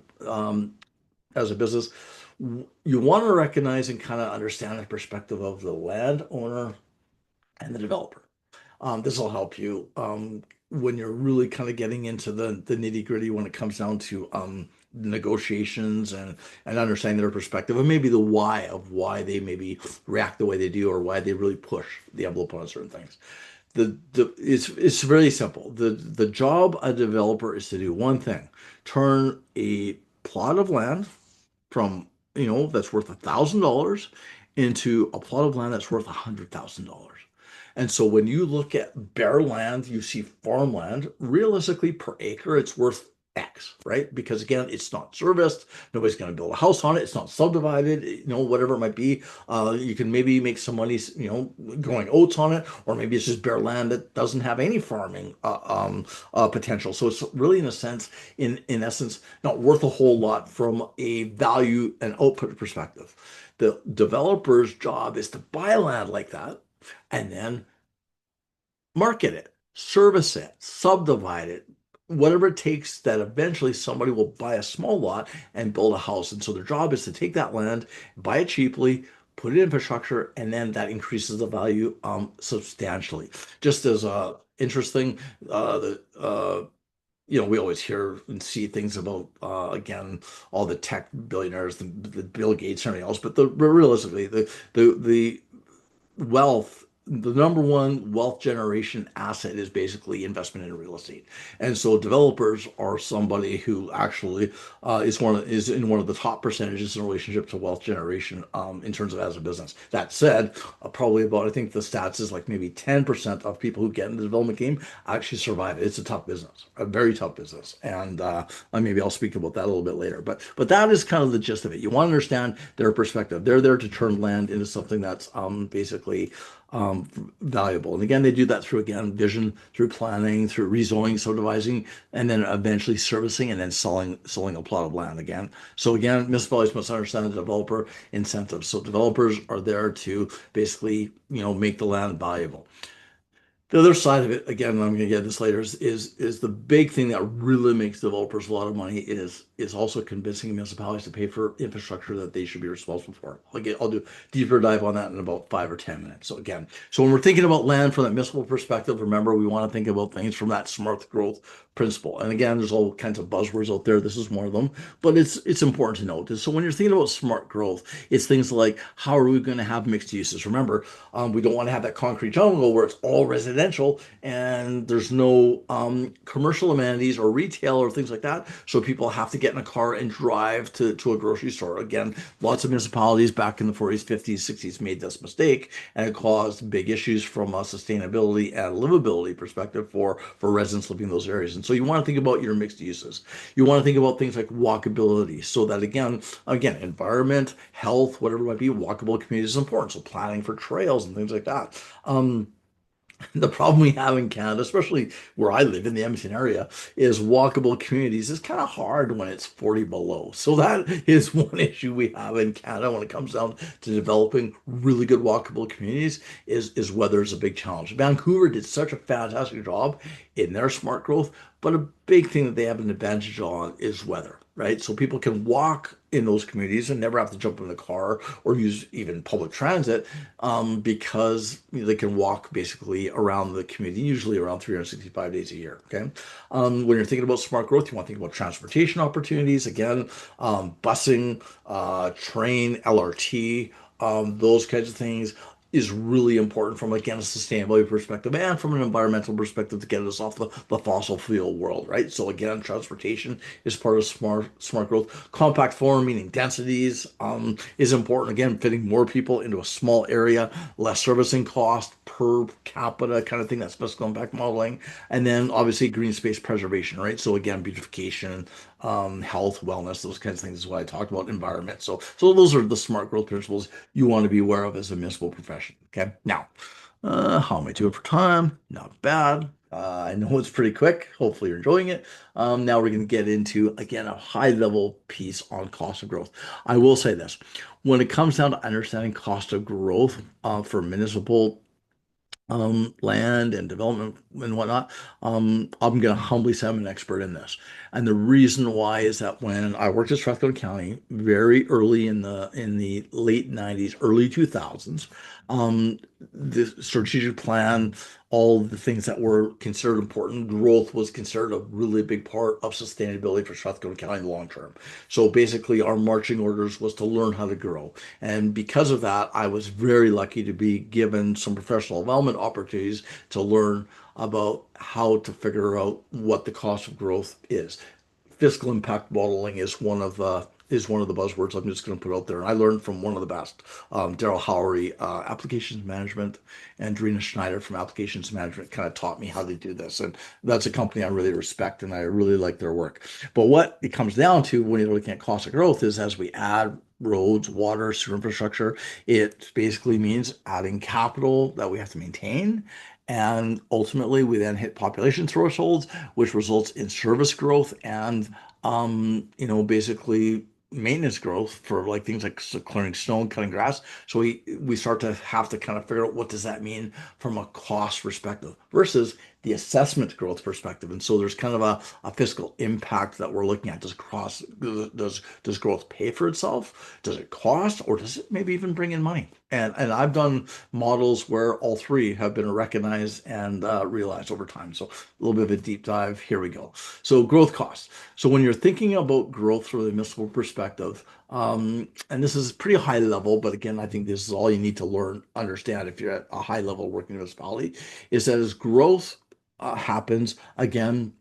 as a business. You want to recognize and kind of understand the perspective of the landowner and the developer. This will help you when you're really kind of getting into the nitty gritty when it comes down to negotiations and understanding their perspective and maybe the why of why they maybe react the way they do or why they really push the envelope on certain things. It's really simple. The job of a developer is to do one thing: turn a plot of land from that's worth $1,000 into a plot of land that's worth $100,000. And so when you look at bare land, you see farmland, realistically per acre, it's worth X, right? Because again, it's not serviced. Nobody's going to build a house on it. It's not subdivided, whatever it might be. You can maybe make some money, growing oats on it, or maybe it's just bare land that doesn't have any farming potential. So it's really, in a sense, in essence, not worth a whole lot from a value and output perspective. The developer's job is to buy land like that and then market it, service it, subdivide it, whatever it takes that eventually somebody will buy a small lot and build a house. And so their job is to take that land, buy it cheaply, put it in infrastructure, and then that increases the value substantially. Just as interesting, the we always hear and see things about again all the tech billionaires, the Bill Gates, and everything else. But realistically, the wealth, the number one wealth generation asset is basically investment in real estate. And so developers are somebody who actually is in one of the top percentages in relationship to wealth generation in terms of as a business. That said, probably about, I think the stats is like maybe 10% of people who get in the development game actually survive it. It's a tough business, a very tough business. And maybe I'll speak about that a little bit later. But that is kind of the gist of it. You want to understand their perspective. They're there to turn land into something that's basically valuable. And again, they do that through, again, vision, through planning, through rezoning, subdividing, and then eventually servicing and then selling a plot of land again. So again, municipalities must understand the developer incentives. So developers are there to basically, make the land valuable. The other side of it, again, and I'm going to get this later, is the big thing that really makes developers a lot of money is also convincing municipalities to pay for infrastructure that they should be responsible for. I'll do a deeper dive on that in about 5 or 10 minutes. So when we're thinking about land from that municipal perspective, remember we want to think about things from that smart growth principle. And again, there's all kinds of buzzwords out there. This is one of them, but it's important to note. So when you're thinking about smart growth, it's things like how are we going to have mixed uses? Remember, we don't want to have that concrete jungle where it's all residential and there's no commercial amenities or retail or things like that. So people have to get in a car and drive to a grocery store. Again, lots of municipalities back in the 40s, 50s, 60s made this mistake, and it caused big issues from a sustainability and livability perspective for residents living in those areas. And so you want to think about your mixed uses. You want to think about things like walkability, so that again, environment, health, whatever it might be, walkable communities is important. So planning for trails and things like that. The problem we have in Canada, especially where I live in the Edmonton area, is walkable communities is kind of hard when it's 40 below. So that is one issue we have in Canada when it comes down to developing really good walkable communities is weather is a big challenge. Vancouver did such a fantastic job in their smart growth, but a big thing that they have an advantage on is weather, right? So people can walk in those communities and never have to jump in the car or use even public transit because they can walk basically around the community, usually around 365 days a year. Okay. When you're thinking about smart growth, you want to think about transportation opportunities. Again, busing, train, LRT, those kinds of things is really important from, again, a sustainability perspective and from an environmental perspective to get us off the fossil fuel world, right? So again, transportation is part of smart growth. Compact form, meaning densities, is important. Again, fitting more people into a small area, less servicing cost per capita kind of thing. That's best compact modeling. And then obviously green space preservation, right? So again, beautification, health, wellness, those kinds of things is what I talked about, environment. So those are the smart growth principles you want to be aware of as a municipal profession. Okay. Now, how am I doing for time? Not bad. I know it's pretty quick. Hopefully, you're enjoying it. Now we're going to get into, again, a high level piece on cost of growth. I will say this: when it comes down to understanding cost of growth for municipal land and development and whatnot, I'm going to humbly say I'm an expert in this. And the reason why is that when I worked at Strathcona County very early in the late 90s, early 2000s, the strategic plan, all the things that were considered important, growth was considered a really big part of sustainability for Strathcona County long term. So basically, our marching orders was to learn how to grow. And because of that, I was very lucky to be given some professional development opportunities to learn about how to figure out what the cost of growth is. Fiscal impact modeling is one of the buzzwords I'm just going to put out there. And I learned from one of the best, Daryl Howery, applications management, and Drina Schneider from applications management kind of taught me how to do this. And that's a company I really respect and I really like their work. But what it comes down to when you're looking at cost of growth is as we add roads, water, sewer infrastructure, it basically means adding capital that we have to maintain. And ultimately, we then hit population thresholds, which results in service growth and, basically maintenance growth for like things like clearing snow and cutting grass. So we start to have to kind of figure out what does that mean from a cost perspective versus the assessment growth perspective. And so there's kind of a fiscal impact that we're looking at. Does growth pay for itself? Does it cost, or does it maybe even bring in money? And I've done models where all three have been recognized and realized over time. So a little bit of a deep dive. Here we go. So growth costs. So when you're thinking about growth from the municipal perspective, and this is pretty high level, but again, I think this is all you need to learn, understand if you're at a high level working municipality, is that as growth happens, again,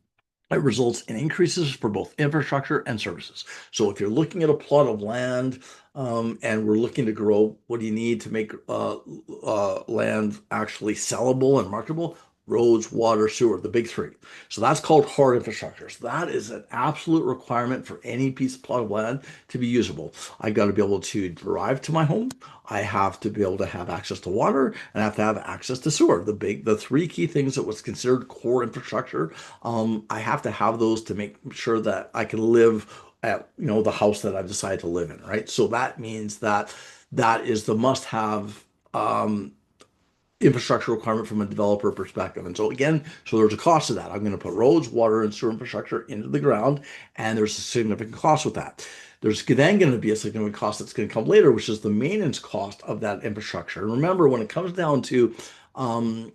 it results in increases for both infrastructure and services. So if you're looking at a plot of land and we're looking to grow, what do you need to make land actually sellable and marketable? Roads, water, sewer, the big three. So that's called hard infrastructure. So that is an absolute requirement for any piece of plot of land to be usable. I got to be able to drive to my home. I have to be able to have access to water, and I have to have access to sewer. The three key things that was considered core infrastructure. I have to have those to make sure that I can live at the house that I've decided to live in, right? So that means that that is the must-have um, infrastructure requirement from a developer perspective. And so again, so there's a cost to that. I'm going to put roads, water, and sewer infrastructure into the ground, and there's a significant cost with that. There's then going to be a significant cost that's going to come later, which is the maintenance cost of that infrastructure. And remember, when it comes down to um,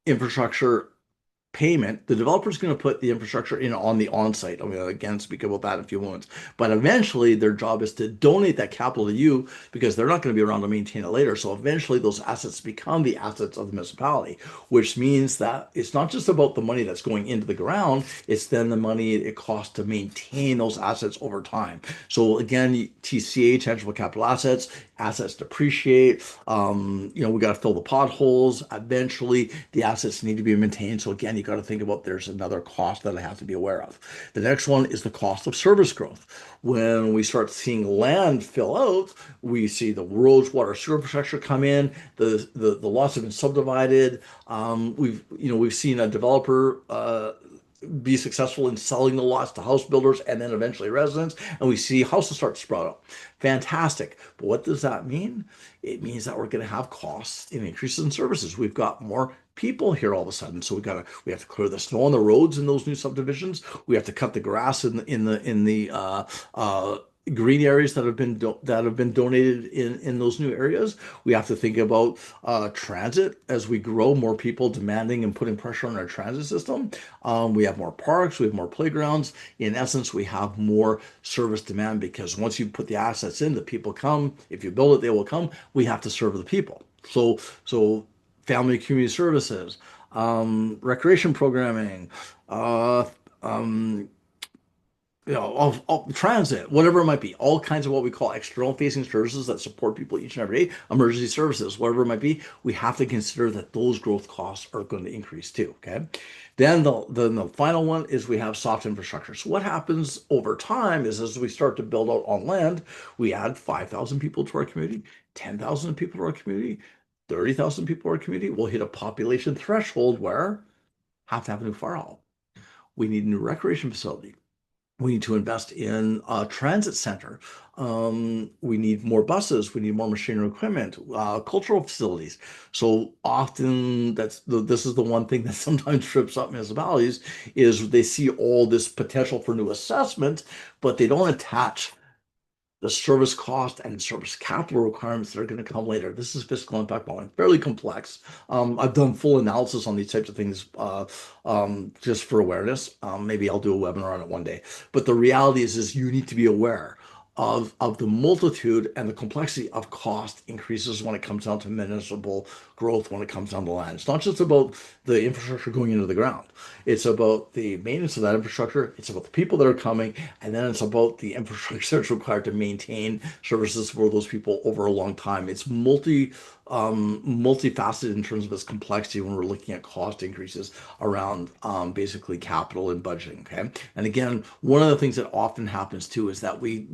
infrastructure payment, the developer is going to put the infrastructure in on the on-site. I'm going to again speak about that in a few moments. But eventually, their job is to donate that capital to you because they're not going to be around to maintain it later. So eventually, those assets become the assets of the municipality, which means that it's not just about the money that's going into the ground, it's then the money it costs to maintain those assets over time. So again, TCA, tangible capital assets depreciate. We got to fill the potholes. Eventually, the assets need to be maintained. So again, you got to think about there's another cost that I have to be aware of. The next one is the cost of service growth. When we start seeing land fill out, we see the roads, water, sewer infrastructure come in. The lots have been subdivided. We've seen a developer be successful in selling the lots to house builders and then eventually residents, and we see houses start to sprout up. Fantastic. But what does that mean? It means that we're going to have costs and increases in services. We've got more people here all of a sudden, so we have to clear the snow on the roads in those new subdivisions. We have to cut the grass in the green areas that have been donated in those new areas. We have to think about transit as we grow, more people demanding and putting pressure on our transit system. We have more parks, we have more playgrounds. In essence, we have more service demand because once you put the assets in, the people come. If you build it, they will come. We have to serve the people. So family community services, recreation programming, uh, um, of transit, whatever it might be, all kinds of what we call external facing services that support people each and every day, emergency services, whatever it might be, we have to consider that those growth costs are going to increase too. Okay. Then the final one is we have soft infrastructure. So what happens over time is as we start to build out on land, we add 5,000 people to our community, 10,000 people to our community, 30,000 people to our community. We'll hit a population threshold where have to have a new fire hall. We need a new recreation facility. We need to invest in a transit center. We need more buses. We need more machinery equipment, cultural facilities. So often, this is the one thing that sometimes trips up municipalities is they see all this potential for new assessment, but they don't attach the service cost and service capital requirements that are going to come later. This is fiscal impact modeling, fairly complex. I've done full analysis on these types of things just for awareness. Maybe I'll do a webinar on it one day. But the reality is you need to be aware of the multitude and the complexity of cost increases when it comes down to municipal growth, when it comes down to land. It's not just about the infrastructure going into the ground. It's about the maintenance of that infrastructure. It's about the people that are coming, and then it's about the infrastructure that's required to maintain services for those people over a long time. It's multifaceted in terms of its complexity when we're looking at cost increases around basically capital and budgeting. Okay, and again, one of the things that often happens too is that we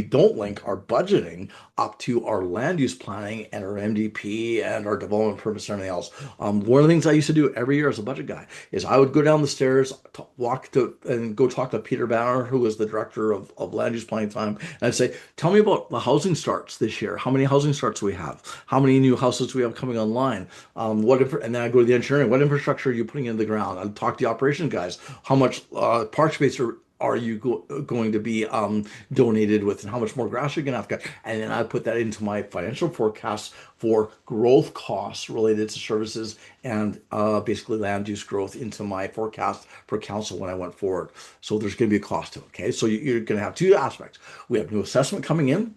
don't link our budgeting up to our land use planning and our MDP and our development permits and everything else. One of the things I used to do every year as a budget guy is I would go down the stairs, walk to and go talk to Peter Banner, who was the director of land use planning time, and I'd say, "Tell me about the housing starts this year. How many housing starts do we have? How many new houses do we have coming online? And then I go to the engineering. What infrastructure are you putting in the ground? I'd talk to the operation guys. How much park space are you going to be donated with, and how much more grass are you going to have to cut?" And then I put that into my financial forecasts for growth costs related to services and basically land use growth into my forecast for council when I went forward. So there's going to be a cost to it. Okay, so you're going to have two aspects. We have new assessment coming in,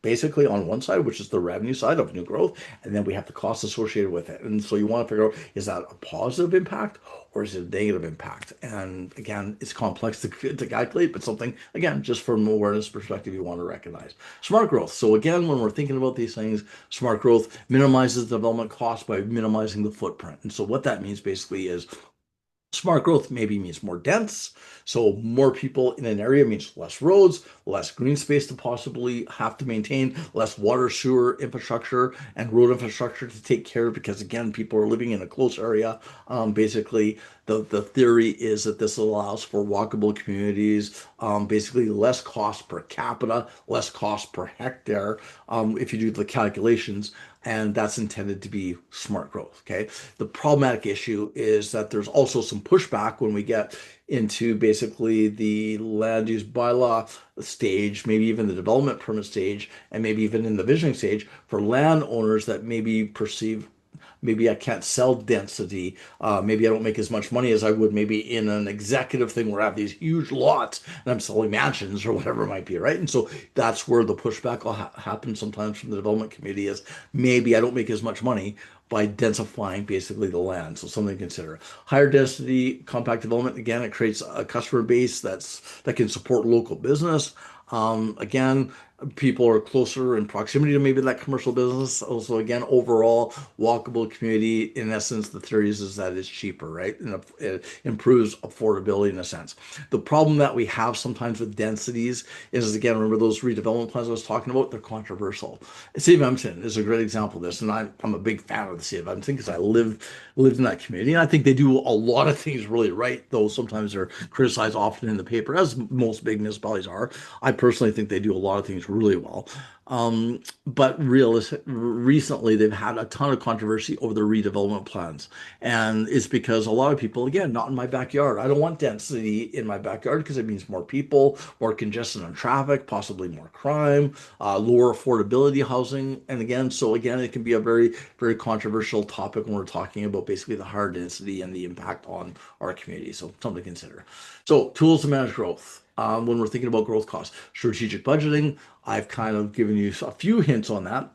basically on one side, which is the revenue side of new growth, and then we have the costs associated with it. And so you want to figure out, is that a positive impact or is it a negative impact? And again, it's complex to calculate, but something, again, just from an awareness perspective, you want to recognize. Smart growth. So again, when we're thinking about these things, smart growth minimizes the development cost by minimizing the footprint. And so what that means basically is smart growth maybe means more dense. So more people in an area means less roads, less green space to possibly have to maintain, less water, sewer infrastructure, and road infrastructure to take care of because, again, people are living in a close area. Basically, the theory is that this allows for walkable communities, basically less cost per capita, less cost per hectare if you do the calculations, and that's intended to be smart growth. Okay. The problematic issue is that there's also some pushback when we get into basically the land use bylaw stage, maybe even the development permit stage, and maybe even in the visioning stage for landowners that maybe perceive maybe I can't sell density. Maybe I don't make as much money as I would maybe in an executive thing where I have these huge lots and I'm selling mansions or whatever it might be, right? And so that's where the pushback will happen sometimes from the development committee is maybe I don't make as much money by densifying basically the land. So something to consider. Higher density compact development, again, it creates a customer base that can support local business. Again, people are closer in proximity to maybe that commercial business. Also, again, overall walkable community. In essence, the theory is that it's cheaper, right? And it improves affordability in a sense. The problem that we have sometimes with densities is, again, remember those redevelopment plans I was talking about? They're controversial. City of Edmonton is a great example of this, and I'm a big fan of the City of Edmonton because I lived in that community, and I think they do a lot of things really right, though sometimes they're criticized often in the paper, as most big municipalities are. I personally think they do a lot of things really well. But recently, they've had a ton of controversy over the redevelopment plans. And it's because a lot of people, again, not in my backyard. I don't want density in my backyard because it means more people, more congestion on traffic, possibly more crime, lower affordability housing. And again, so again, it can be a very, very controversial topic when we're talking about basically the higher density and the impact on our community. So something to consider. So tools to manage growth. When we're thinking about growth costs, strategic budgeting, I've kind of given you a few hints on that.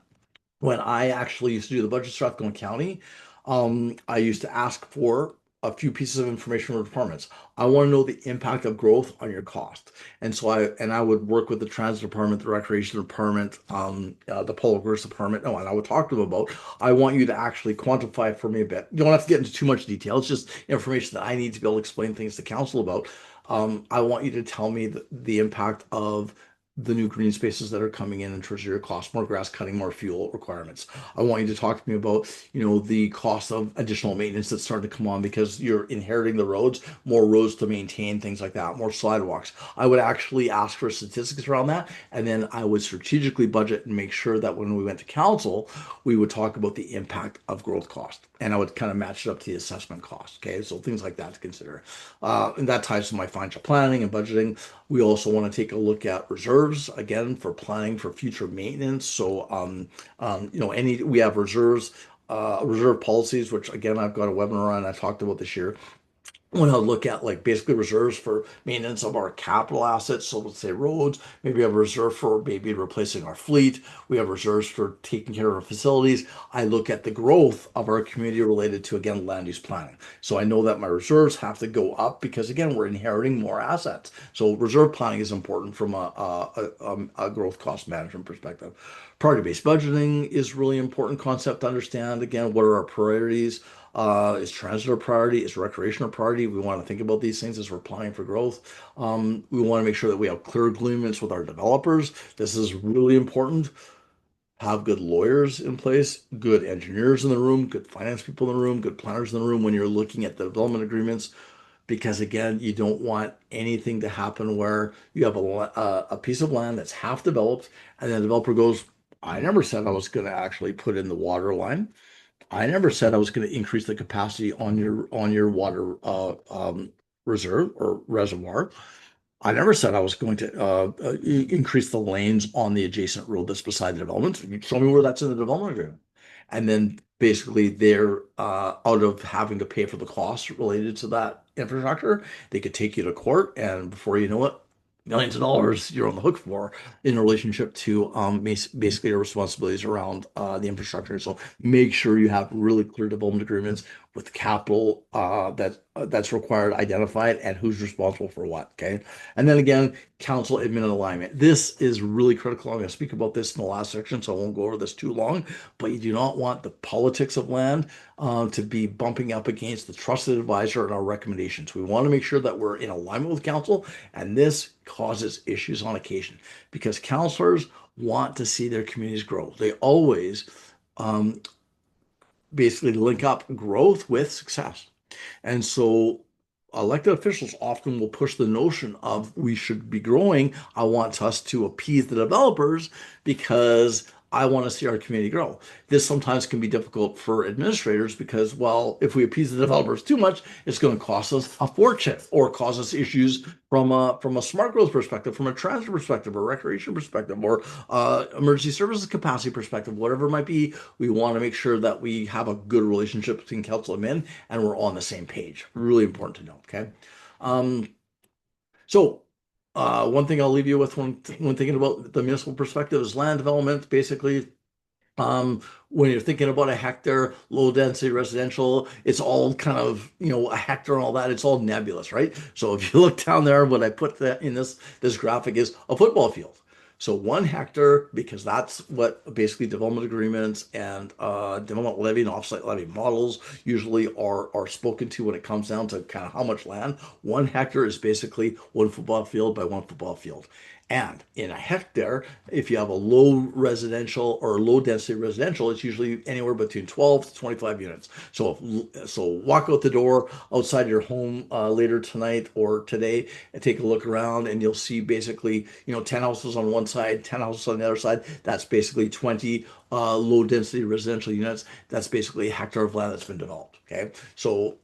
When I actually used to do the budget stuff going county, I used to ask for a few pieces of information from departments. I want to know the impact of growth on your cost. And so I would work with the transit department, the recreation department, the public works department. No, and I would talk to them about, I want you to actually quantify for me a bit. You don't have to get into too much detail. It's just information that I need to be able to explain things to council about. I want you to tell me the impact of the new green spaces that are coming in terms of your cost, more grass cutting, more fuel requirements. I want you to talk to me about, the cost of additional maintenance that's starting to come on because you're inheriting the roads, more roads to maintain, things like that, more sidewalks. I would actually ask for statistics around that, and then I would strategically budget and make sure that when we went to council, we would talk about the impact of growth cost, and I would kind of match it up to the assessment cost. Okay, so things like that to consider, and that ties to my financial planning and budgeting. We also want to take a look at reserves again for planning for future maintenance. So, any we have reserves, reserve policies, which again I've got a webinar on. I talked about this year when I look at like basically reserves for maintenance of our capital assets, so let's say roads, maybe we have a reserve for maybe replacing our fleet, we have reserves for taking care of our facilities. I look at the growth of our community related to again land use planning. So I know that my reserves have to go up because again we're inheriting more assets. So reserve planning is important from a growth cost management perspective. Priority-based budgeting is really important concept to understand. Again, what are our priorities? Is transit a priority? Is recreation a priority? We want to think about these things as we're planning for growth. We want to make sure that we have clear agreements with our developers. This is really important. Have good lawyers in place, good engineers in the room, good finance people in the room, good planners in the room when you're looking at the development agreements. Because again, you don't want anything to happen where you have a piece of land that's half developed, and then the developer goes, "I never said I was going to actually put in the water line. I never said I was going to increase the capacity on your water reserve or reservoir. I never said I was going to increase the lanes on the adjacent road that's beside the development. You show me where that's in the development agreement." And then basically they're out of having to pay for the costs related to that infrastructure. They could take you to court, and before you know it, millions of dollars you're on the hook for in relationship to basically your responsibilities around the infrastructure. So make sure you have really clear development agreements with capital that's required, identified, and who's responsible for what. Okay, and then again, council admin and alignment. This is really critical. I'm going to speak about this in the last section, so I won't go over this too long. But you do not want the politics of land to be bumping up against the trusted advisor and our recommendations. We want to make sure that we're in alignment with council, and this causes issues on occasion because councilors want to see their communities grow. They always um, basically link up growth with success. And so elected officials often will push the notion of we should be growing. I want us to appease the developers because I want to see our community grow. This sometimes can be difficult for administrators because, well, if we appease the developers too much, it's going to cost us a fortune or cause us issues from a smart growth perspective, from a transit perspective, or recreation perspective, or emergency services capacity perspective, whatever it might be. We want to make sure that we have a good relationship between council and men and we're on the same page. Really important to know. Okay. Um, so one thing I'll leave you with when thinking about the municipal perspective is land development. Basically, when you're thinking about a hectare, low density residential, it's all kind of, a hectare and all that. It's all nebulous, right? So if you look down there, what I put that in this graphic is a football field. So 1 hectare, because that's what basically development agreements and development levy and offsite levy models usually are spoken to when it comes down to kind of how much land. 1 hectare is basically 1 football field by 1 football field. And in a hectare, if you have a low residential or low density residential, it's usually anywhere between 12 to 25 units. So walk out the door outside your home later tonight or today and take a look around, and you'll see basically 10 houses on one side, 10 houses on the other side. That's basically 20 low density residential units. That's basically a hectare of land that's been developed. Okay, so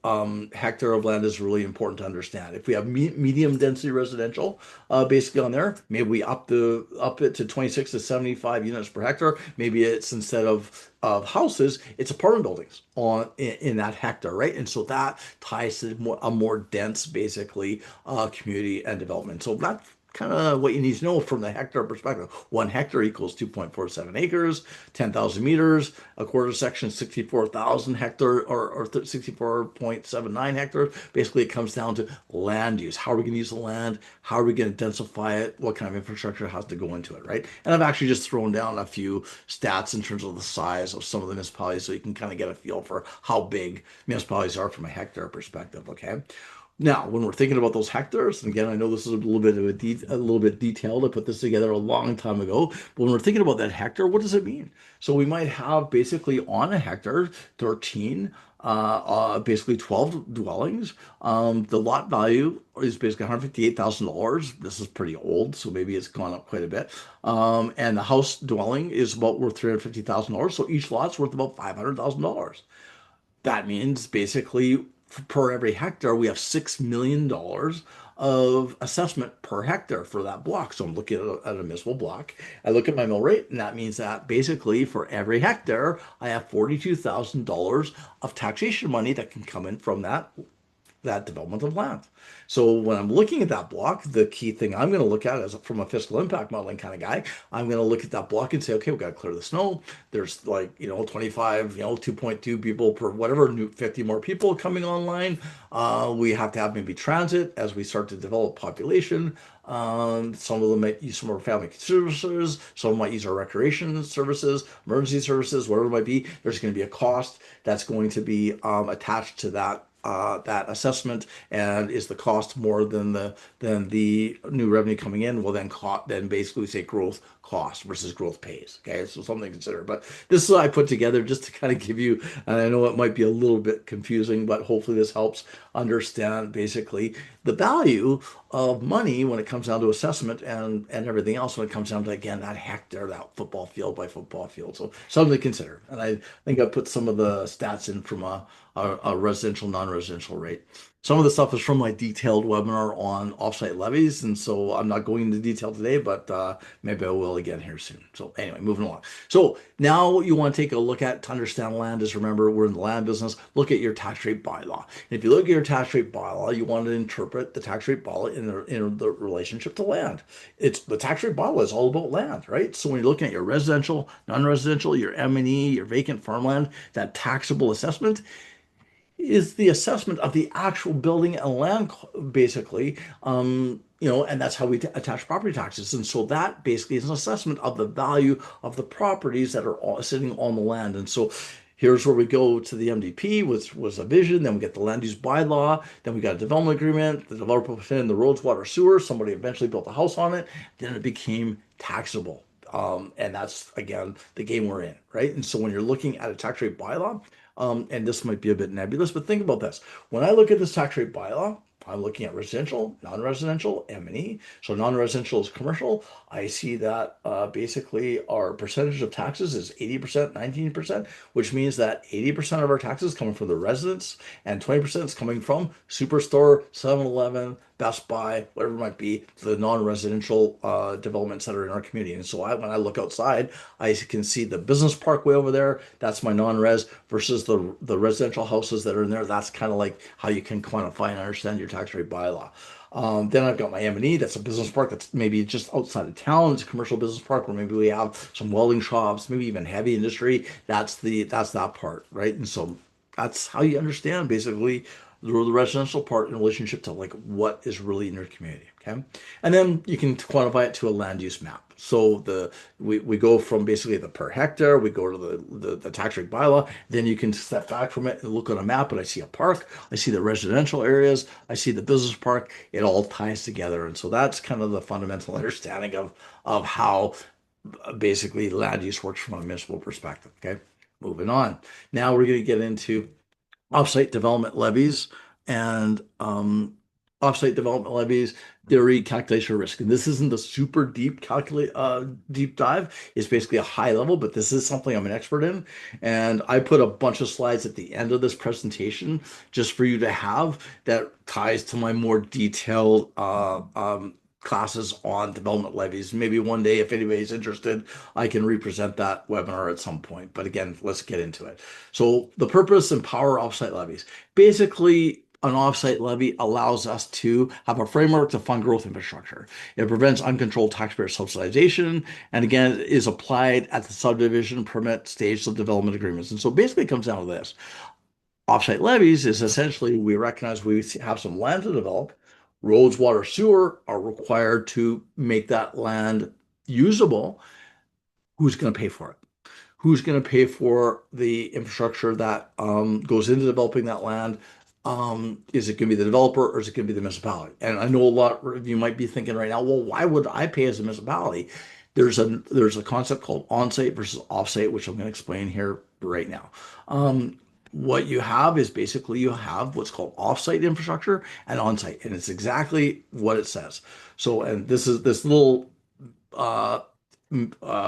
hectare of land is really important to understand. If we have medium density residential, basically on there, maybe we up it to 26 to 75 units per hectare. Maybe it's instead of houses, it's apartment buildings in that hectare, right? And so that ties to a more dense, basically, community and development. So that's kind of what you need to know from the hectare perspective. 1 hectare equals 2.47 acres, 10,000 meters, a quarter section, 64,000 hectare or 64.79 hectares. Basically, it comes down to land use. How are we going to use the land? How are we going to densify it? What kind of infrastructure has to go into it, right? And I've actually just thrown down a few stats in terms of the size of some of the municipalities so you can kind of get a feel for how big municipalities are from a hectare perspective, okay? Now, when we're thinking about those hectares, and again, I know this is a little bit of a little bit detailed. I put this together a long time ago. But when we're thinking about that hectare, what does it mean? So we might have basically on a hectare 13, basically 12 dwellings. The lot value is basically $158,000. This is pretty old, so maybe it's gone up quite a bit. And the house dwelling is about worth $350,000. So each lot's worth about $500,000. That means basically per every hectare, we have $6 million of assessment per hectare for that block. So I'm looking at a municipal block. I look at my mill rate, and that means that basically for every hectare, I have $42,000 of taxation money that can come in from that development of land. So when I'm looking at that block, the key thing I'm going to look at is from a fiscal impact modeling kind of guy, I'm going to look at that block and say, okay, we've got to clear the snow. There's like, 25, 2.2 people per whatever, new 50 more people coming online. We have to have maybe transit as we start to develop population. Some of them might use some of our family services. Some might use our recreation services, emergency services, whatever it might be. There's going to be a cost that's going to be attached to that assessment, and is the cost more than the new revenue coming in? Well, then basically we say growth cost versus growth pays. Okay, so something to consider. But this is what I put together just to kind of give you, and I know it might be a little bit confusing, but hopefully this helps understand basically the value of money when it comes down to assessment and everything else when it comes down to, again, that hectare, that football field by football field. So something to consider. And I think I put some of the stats in from a residential, non-residential rate. Some of the stuff is from my detailed webinar on offsite levies, and so I'm not going into detail today, but maybe I will again here soon. So anyway, moving along. So now what you want to take a look at to understand land is, remember, we're in the land business. Look at your tax rate bylaw. And if you look at your tax rate bylaw, you want to interpret the tax rate bylaw in the relationship to land. It's the tax rate bylaw is all about land, right? So when you're looking at your residential, non-residential, your M&E, your vacant farmland, that taxable assessment is the assessment of the actual building and land, basically. And that's how we attach property taxes. And so that basically is an assessment of the value of the properties that are sitting on the land. And so here's where we go to the MDP, which was a vision. Then we get the land use bylaw. Then we got a development agreement. The developer put in the roads, water, sewer. Somebody eventually built a house on it. Then it became taxable. And that's, again, the game we're in, right? And so when you're looking at a tax rate bylaw, and this might be a bit nebulous, but think about this. When I look at this tax rate bylaw, I'm looking at residential, non-residential, M&E. So non-residential is commercial. I see that basically our percentage of taxes is 80%, 19%, which means that 80% of our taxes coming from the residents and 20% is coming from Superstore, 7-Eleven, Best Buy, whatever it might be, the non-residential developments that are in our community. And so when I look outside, I can see the business park way over there. That's my non-res versus the residential houses that are in there. That's kind of like how you can quantify and understand your tax rate bylaw. Then I've got my M&E. That's a business park that's maybe just outside of town. It's a commercial business park where maybe we have some welding shops, maybe even heavy industry. That's that part, right? And so that's how you understand basically the residential part in relationship to like what is really in your community. Okay. And then you can quantify it to a land use map. So we go from basically the per hectare, we go to the tax rate bylaw, then you can step back from it and look at a map, and I see a park, I see the residential areas, I see the business park, it all ties together. And so that's kind of the fundamental understanding of how basically land use works from a municipal perspective. Okay. Moving on. Now we're going to get into offsite development levies and offsite development levies theory, calculation of risk. And this isn't a super deep dive. It's basically a high level, but this is something I'm an expert in. And I put a bunch of slides at the end of this presentation just for you to have that ties to my more detailed classes on development levies. Maybe one day, if anybody's interested, I can represent that webinar at some point. But again, let's get into it. So the purpose and power of offsite levies. Basically, an offsite levy allows us to have a framework to fund growth infrastructure. It prevents uncontrolled taxpayer subsidization, and again, it is applied at the subdivision permit stage of development agreements. And so basically it comes down to this. Offsite levies is essentially we recognize we have some land to develop. Roads, water, sewer are required to make that land usable. Who's going to pay for it? Who's going to pay for the infrastructure that goes into developing that land? Is it going to be the developer or is it going to be the municipality? And I know a lot of you might be thinking right now, well, why would I pay as a municipality? There's a concept called on-site versus off-site, which I'm going to explain here right now. What you have is basically you have what's called off-site infrastructure and on-site, and it's exactly what it says. So, and this is this little uh,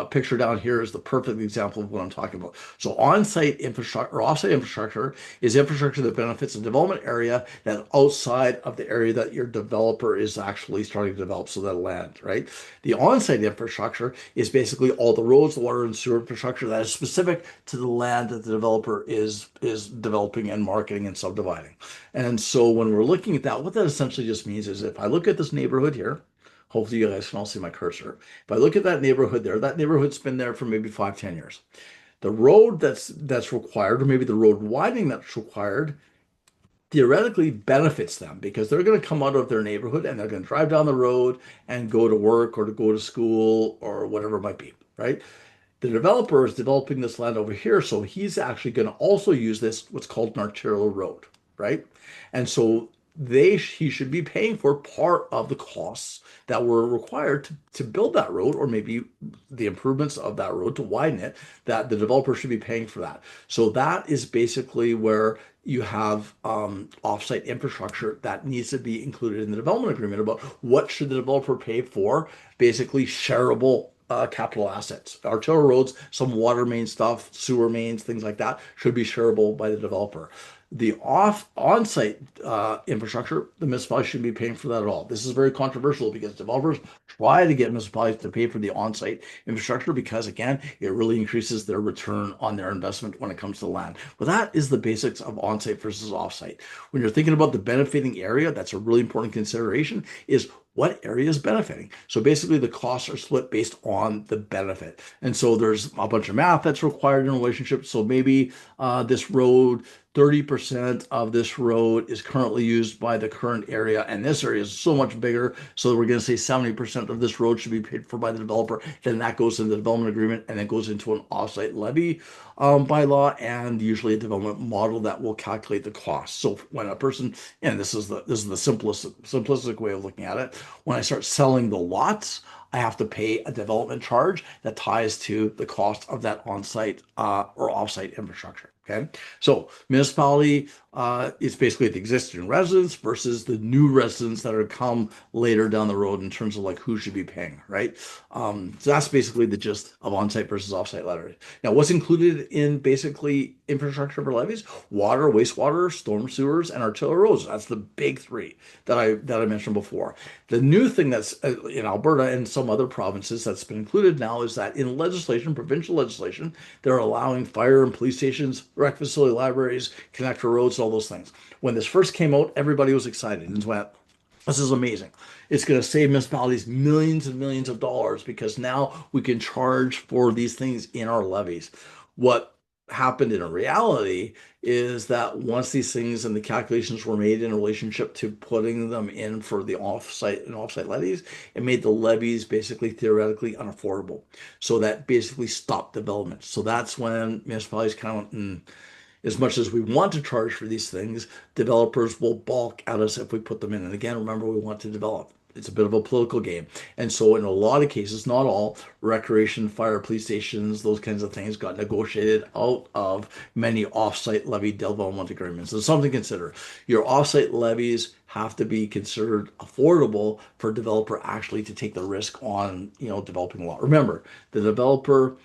picture down here is the perfect example of what I'm talking about. So on-site infrastructure or off-site infrastructure is infrastructure that benefits a development area that outside of the area that your developer is actually starting to develop, so that land, right? The on-site infrastructure is basically all the roads, the water and sewer infrastructure that is specific to the land that the developer is developing and marketing and subdividing. And so when we're looking at that, what that essentially just means is if I look at this neighborhood here, hopefully you guys can all see my cursor. If I look at that neighborhood there, that neighborhood's been there for maybe 5, 10 years. The road that's required, or maybe the road widening that's required, theoretically benefits them because they're going to come out of their neighborhood and they're going to drive down the road and go to work or to go to school or whatever it might be, right? The developer is developing this land over here, so he's actually going to also use this what's called an arterial road, right? And so he should be paying for part of the costs that were required to build that road, or maybe the improvements of that road to widen it, that the developer should be paying for that. So that is basically where you have offsite infrastructure that needs to be included in the development agreement about what should the developer pay for, basically shareable capital assets. Arterial roads, some water main stuff, sewer mains, things like that should be shareable by the developer. The on-site infrastructure, the municipality shouldn't be paying for that at all. This is very controversial because developers try to get municipalities to pay for the on-site infrastructure because, again, it really increases their return on their investment when it comes to land. But that is the basics of on-site versus off-site. When you're thinking about the benefiting area, that's a really important consideration is what area is benefiting. So basically the costs are split based on the benefit. And so there's a bunch of math that's required in a relationship. So maybe this road, 30% of this road is currently used by the current area, and this area is so much bigger. So we're going to say 70% of this road should be paid for by the developer. Then that goes into the development agreement and then goes into an offsite levy bylaw and usually a development model that will calculate the cost. So when a person, and this is the simplistic way of looking at it, when I start selling the lots, I have to pay a development charge that ties to the cost of that on-site or off-site infrastructure. Okay, so municipality is basically the existing residents versus the new residents that are come later down the road in terms of like who should be paying, right? So that's basically the gist of on-site versus off-site levies. Now, what's included in basically infrastructure for levies? Water, wastewater, storm sewers, and arterial roads. That's the big three that I mentioned before. The new thing that's in Alberta and some other provinces that's been included now is that in legislation, provincial legislation, they're allowing fire and police stations, rec facility, libraries, connector roads, and all those things. When this first came out, everybody was excited and went, this is amazing. It's going to save municipalities millions and millions of dollars because now we can charge for these things in our levies. What happened in reality is that once these things and the calculations were made in relationship to putting them in for the offsite levies, it made the levies basically theoretically unaffordable. So that basically stopped development. So that's when municipalities kind of as much as we want to charge for these things, developers will balk at us if we put them in. And again, remember, we want to develop. It's a bit of a political game. And so, in a lot of cases, not all, recreation, fire, police stations, those kinds of things got negotiated out of many offsite levy development agreements. So, something to consider. Your offsite levies have to be considered affordable for a developer actually to take the risk on, developing a lot. Remember, the developer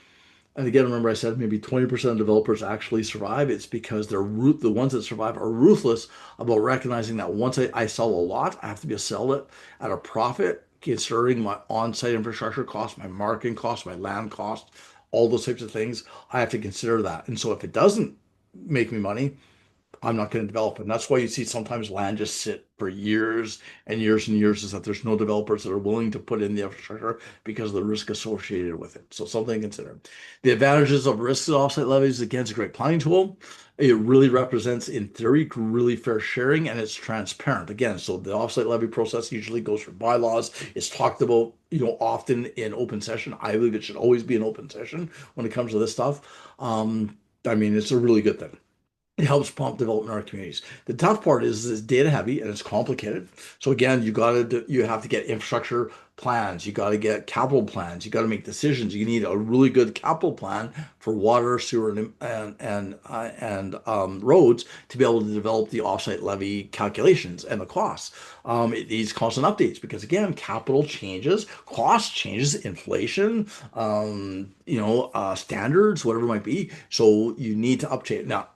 and again, remember I said maybe 20% of developers actually survive. It's because the ones that survive are ruthless about recognizing that once I sell a lot, I have to be able to sell it at a profit, considering my on-site infrastructure cost, my marketing cost, my land cost, all those types of things. I have to consider that. And so if it doesn't make me money, I'm not going to develop it. And that's why you see sometimes land just sit for years and years and years is that there's no developers that are willing to put in the infrastructure because of the risk associated with it. So something to consider. The advantages of risk and offset levies, again, is a great planning tool. It really represents, in theory, really fair sharing and it's transparent. Again, so the offsite levy process usually goes through bylaws. It's talked about, often in open session. I believe it should always be an open session when it comes to this stuff. I mean, it's a really good thing. It helps prompt development in our communities. The tough part is it's data heavy and it's complicated. So again, you have to get infrastructure plans, you got to get capital plans, you got to make decisions. You need a really good capital plan for water, sewer, and roads to be able to develop the offsite levy calculations and the costs. It needs constant updates because again, capital changes, cost changes, inflation, standards, whatever it might be. So you need to update. Now,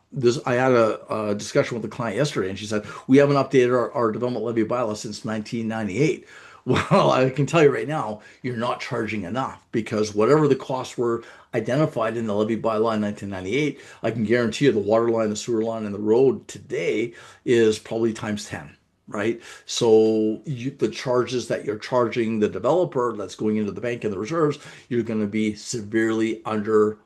I had a discussion with a client yesterday, and she said we haven't updated our development levy bylaw since 1998. Well, I can tell you right now, you're not charging enough because whatever the costs were identified in the levy bylaw in 1998, I can guarantee you the water line, the sewer line, and the road today is probably times 10. Right. So the charges that you're charging the developer that's going into the bank and the reserves, you're going to be severely under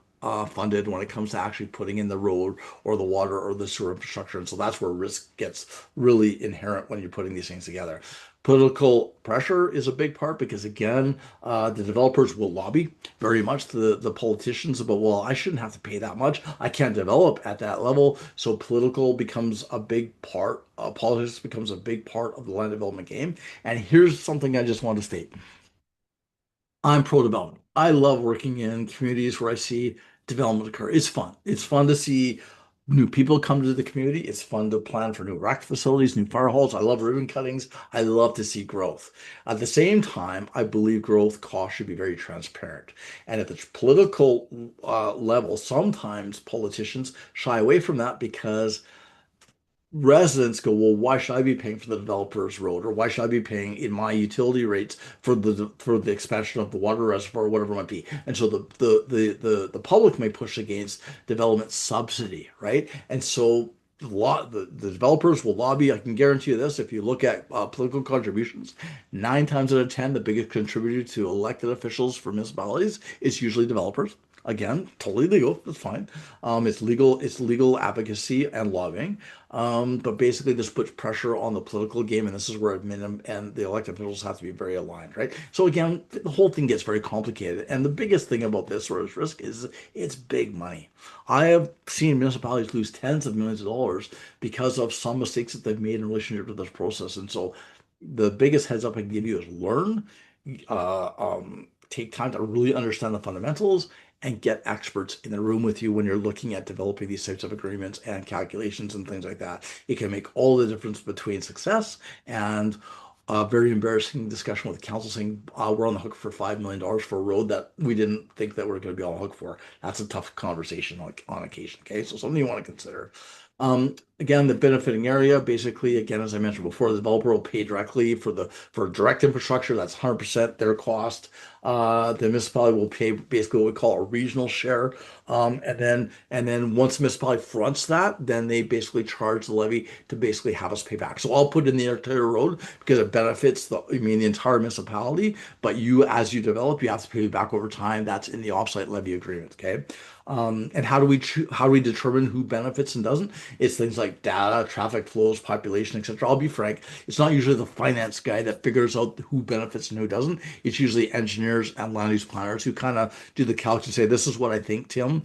funded when it comes to actually putting in the road or the water or the sewer infrastructure. And so that's where risk gets really inherent when you're putting these things together. Political pressure is a big part because, again, the developers will lobby very much to the politicians about, well, I shouldn't have to pay that much. I can't develop at that level. So political becomes a big part, politics becomes a big part of the land development game. And here's something I just want to state. I'm pro development. I love working in communities where I see development occur. It's fun. It's fun to see new people come to the community. It's fun to plan for new rec facilities, new fire halls. I love ribbon cuttings. I love to see growth. At the same time, I believe growth costs should be very transparent. And at the political level, sometimes politicians shy away from that because residents go, well, why should I be paying for the developer's road, or why should I be paying in my utility rates for the expansion of the water reservoir, or whatever it might be? And so the public may push against development subsidy, right? And so the developers will lobby. I can guarantee you this: if you look at political contributions, 9 times out of 10, the biggest contributor to elected officials for municipalities is usually developers. Again, totally legal. That's fine. It's legal. It's legal advocacy and lobbying. But basically, this puts pressure on the political game, and this is where admin and the elected officials have to be very aligned, right? So again, the whole thing gets very complicated. And the biggest thing about this sort of risk is it's big money. I have seen municipalities lose tens of millions of dollars because of some mistakes that they've made in relationship to this process. And so, the biggest heads up I can give you is learn, take time to really understand the fundamentals and get experts in the room with you when you're looking at developing these types of agreements and calculations and things like that. It can make all the difference between success and a very embarrassing discussion with the council saying we're on the hook for $5 million for a road that we didn't think that we are going to be on the hook for. That's a tough conversation on occasion. Okay, so something you want to consider. Again, the benefiting area, basically, again, as I mentioned before, the developer will pay directly for direct infrastructure. That's 100% their cost. The municipality will pay basically what we call a regional share. And then once the municipality fronts that, then they basically charge the levy to basically have us pay back. So I'll put in the entire road because it benefits the entire municipality. But you, as you develop, you have to pay back over time. That's in the offsite levy agreement. Okay. And how do we determine who benefits and doesn't? It's things like data, traffic flows, population, etc. I'll be frank, it's not usually the finance guy that figures out who benefits and who doesn't. It's usually engineers and land use planners who kind of do the calcs and say, "This is what I think, Tim,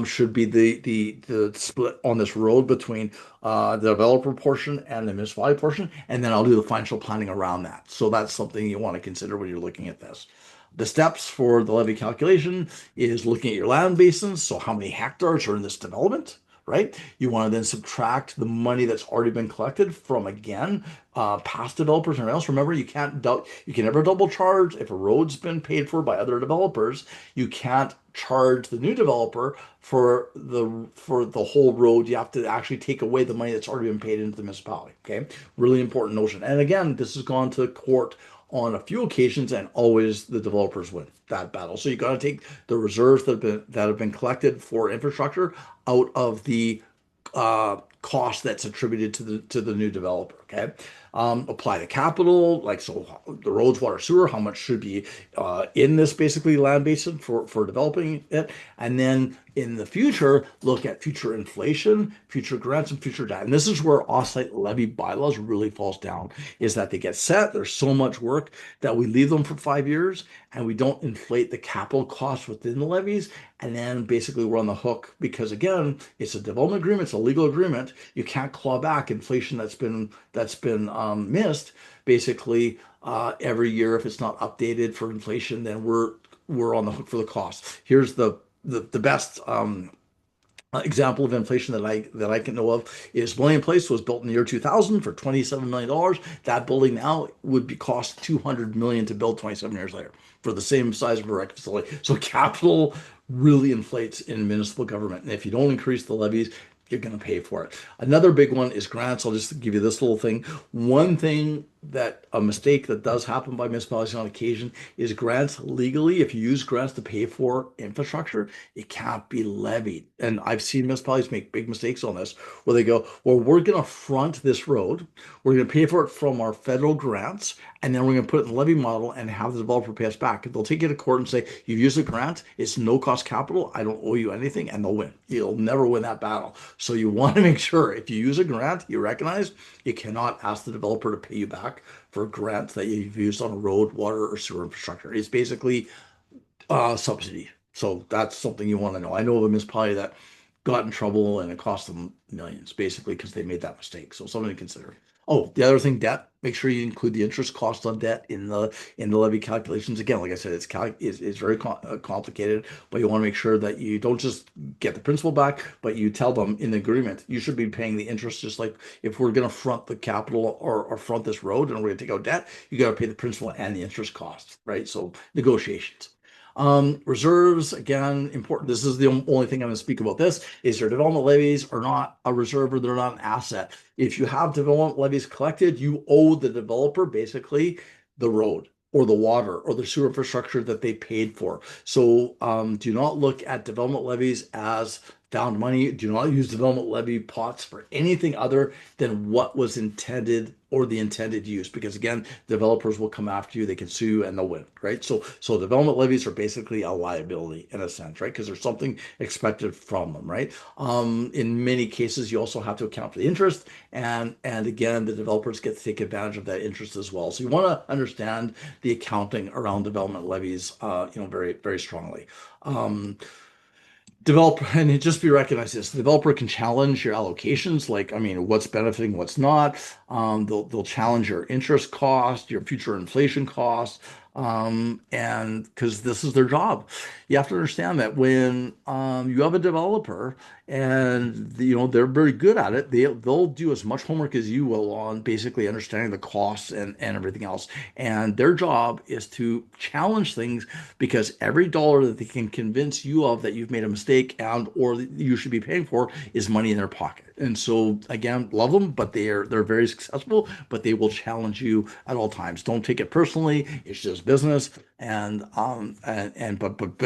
should be the split on this road between the developer portion and the municipality portion," and then I'll do the financial planning around that. So that's something you want to consider when you're looking at this. The steps for the levy calculation is looking at your land basins. So how many hectares are in this development, right? You want to then subtract the money that's already been collected from, again, past developers and else. Remember, you can never double charge. If a road's been paid for by other developers, you can't charge the new developer for the whole road. You have to actually take away the money that's already been paid into the municipality. Okay, really important notion. And again, this has gone to court on a few occasions, and always the developers win that battle. So you got to take the reserves that have been collected for infrastructure out of the cost that's attributed to the new developer. Okay. Apply the capital, like so the roads, water, sewer, how much should be in this basically land basin for developing it, and then in the future look at future inflation, future grants, and future debt. And this is where offsite levy bylaws really falls down, is that they get set. There's so much work that we leave them for 5 years and we don't inflate the capital costs within the levies. And then basically we're on the hook because again, it's a development agreement, it's a legal agreement. You can't claw back inflation that's been missed. Basically, every year if it's not updated for inflation, then we're on the hook for the cost. Here's the best example of inflation that I can know of is Millennium Place was built in the year 2000 for $27 million. That building now would be cost 200 million to build 27 years later for the same size of a rec facility. So capital really inflates in municipal government, and if you don't increase the levies, you're going to pay for it. Another big one is grants. I'll just give you this little thing. One thing that a mistake that does happen by municipalities on occasion is grants legally. If you use grants to pay for infrastructure, it can't be levied. And I've seen municipalities make big mistakes on this where they go, well, we're going to front this road. We're going to pay for it from our federal grants, and then we're going to put it in the levy model and have the developer pay us back. They'll take you to court and say, you've used a grant, it's no cost capital, I don't owe you anything, and they'll win. You'll never win that battle. So you want to make sure if you use a grant, you recognize you cannot ask the developer to pay you back for grants that you've used on a road, water, or sewer infrastructure. It's basically subsidy. So that's something you want to know. I know of a municipality that got in trouble and it cost them millions basically because they made that mistake. So something to consider. Oh, the other thing, debt. Make sure you include the interest cost on debt in the levy calculations. Again, like I said, it's very complicated, but you want to make sure that you don't just get the principal back, but you tell them in the agreement you should be paying the interest. Just like if we're going to front the capital or front this road and we're going to take out debt, you got to pay the principal and the interest costs, right? So negotiations. Reserves, again, important. This is the only thing I'm going to speak about this is your development levies are not a reserve or they're not an asset. If you have development levies collected, you owe the developer basically the road or the water or the sewer infrastructure that they paid for. So do not look at development levies as found money. Do not use development levy pots for anything other than what was intended or the intended use, because again, developers will come after you, they can sue and they'll win, right? So development levies are basically a liability in a sense, right? Because there's something expected from them, right? In many cases, you also have to account for the interest, and again, the developers get to take advantage of that interest as well. So you want to understand the accounting around development levies, very, very strongly. Developer, and it just be recognized this, the developer can challenge your allocations, like I mean what's benefiting, what's not. They'll challenge your interest cost, your future inflation costs, and because this is their job. You have to understand that when you have a developer and they're very good at it, they'll do as much homework as you will on basically understanding the costs and everything else, and their job is to challenge things, because every dollar that they can convince you of that you've made a mistake and or that you should be paying for is money in their pocket. And so again, love them, but they're very successful, but they will challenge you at all times. Don't take it personally. It's just business. But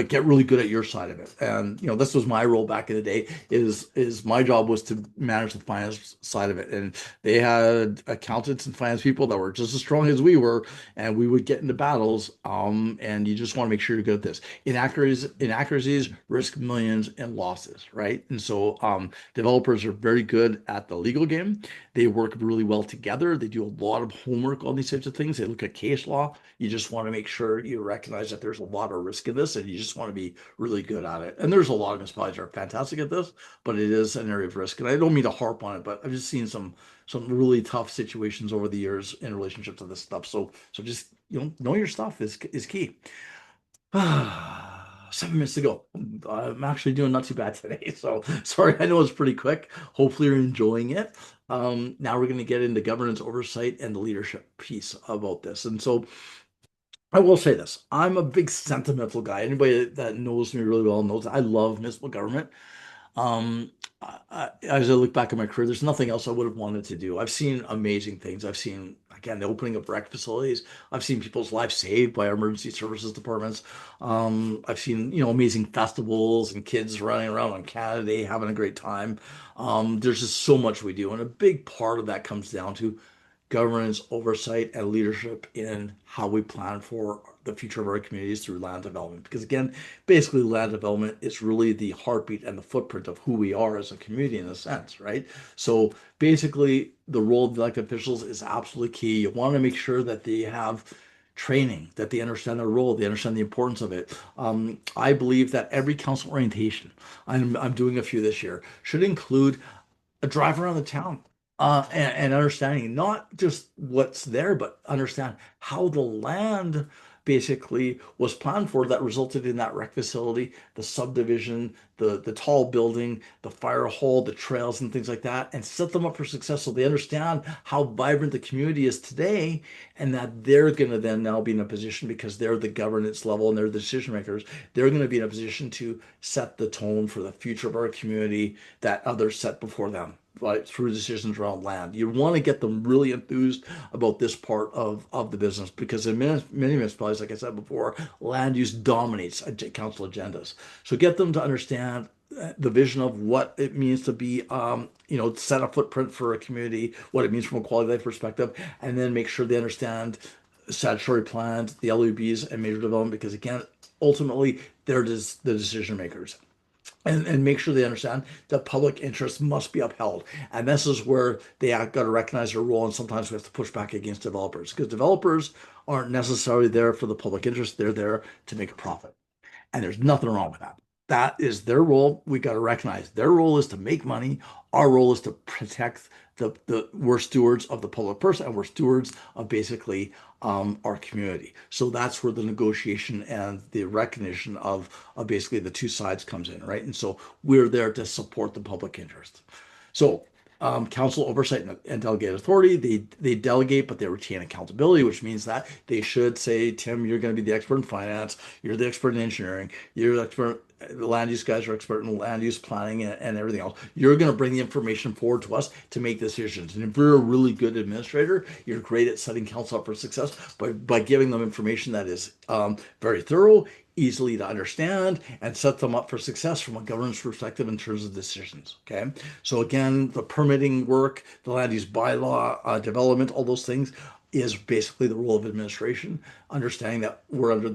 get really good at your side of it. And this was my role back in the day, is my job was to manage the finance side of it. And they had accountants and finance people that were just as strong as we were, and we would get into battles. And you just want to make sure you're good at this. Inaccuracies risk millions in losses, right? And so developers are very good at the legal game. They work really well together. They do a lot of homework on these types of things. They look at case law. You just want to make sure you recognize that there's a lot of risk in this, and you just want to be really good at it. And there's a lot of municipalities that are fantastic at this, but it is an area of risk. And I don't mean to harp on it, but I've just seen some really tough situations over the years in relationship to this stuff. So just know your stuff is key. 7 minutes to go. I'm actually doing not too bad today. So sorry, I know it's pretty quick. Hopefully you're enjoying it. Now we're going to get into governance oversight and the leadership piece about this. And so I will say this, I'm a big sentimental guy. Anybody that knows me really well knows I love municipal government. Um, as I look back at my career, there's nothing else I would have wanted to do. I've seen amazing things. I've seen, again, the opening of rec facilities. I've seen people's lives saved by our emergency services departments. I've seen, amazing festivals and kids running around on Canada Day having a great time. There's just so much we do. And a big part of that comes down to governance, oversight, and leadership in how we plan for the future of our communities through land development. Because again, basically, land development is really the heartbeat and the footprint of who we are as a community in a sense, right? So basically, the role of elected officials is absolutely key. You want to make sure that they have training, that they understand their role, they understand the importance of it. I believe that every council orientation, I'm doing a few this year, should include a drive around the town and understanding not just what's there, but understand how the land basically was planned for that resulted in that rec facility, the subdivision, the tall building, the fire hall, the trails and things like that, and set them up for success so they understand how vibrant the community is today and that they're going to then now be in a position because they're the governance level and they're the decision makers, they're going to be in a position to set the tone for the future of our community that others set before them, right, through decisions around land. You want to get them really enthused about this part of the business because in many municipalities, like I said before, land use dominates council agendas. So get them to understand the vision of what it means to be, set a footprint for a community, what it means from a quality of life perspective, and then make sure they understand statutory plans, the LUBs, and major development, because again, ultimately, they're the decision makers and make sure they understand that public interest must be upheld. And this is where they got to recognize their role. And sometimes we have to push back against developers because developers aren't necessarily there for the public interest. They're there to make a profit. And there's nothing wrong with that. That is their role. We got to recognize their role is to make money. Our role is to protect the we're stewards of the public purse and we're stewards of basically our community. So that's where the negotiation and the recognition of basically the two sides comes in, right? And so we're there to support the public interest. So council oversight and delegated authority, they delegate, but they retain accountability, which means that they should say, Tim, you're going to be the expert in finance, you're the expert in engineering, you're the expert, the land use guys are expert in land use planning and everything else. You're going to bring the information forward to us to make decisions. And if you're a really good administrator, you're great at setting council up for success by giving them information that is very thorough, easily to understand, and set them up for success from a governance perspective in terms of decisions. Okay. So again, the permitting work, the land use bylaw development, all those things is basically the role of administration, understanding that we're under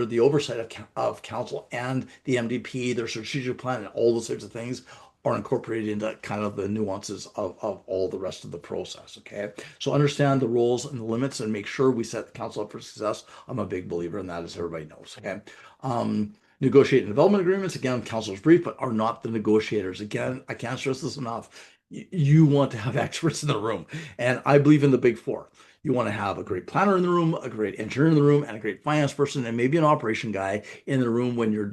the oversight of council and the MDP, their strategic plan, and all those sorts of things are incorporated into kind of the nuances of all the rest of the process. Okay. So understand the roles and the limits and make sure we set the council up for success. I'm a big believer in that, as everybody knows. Okay. Negotiate development agreements. Again, council's brief, but are not the negotiators. Again, I can't stress this enough. You want to have experts in the room. And I believe in the big four. You want to have a great planner in the room, a great engineer in the room, and a great finance person, and maybe an operation guy in the room when you're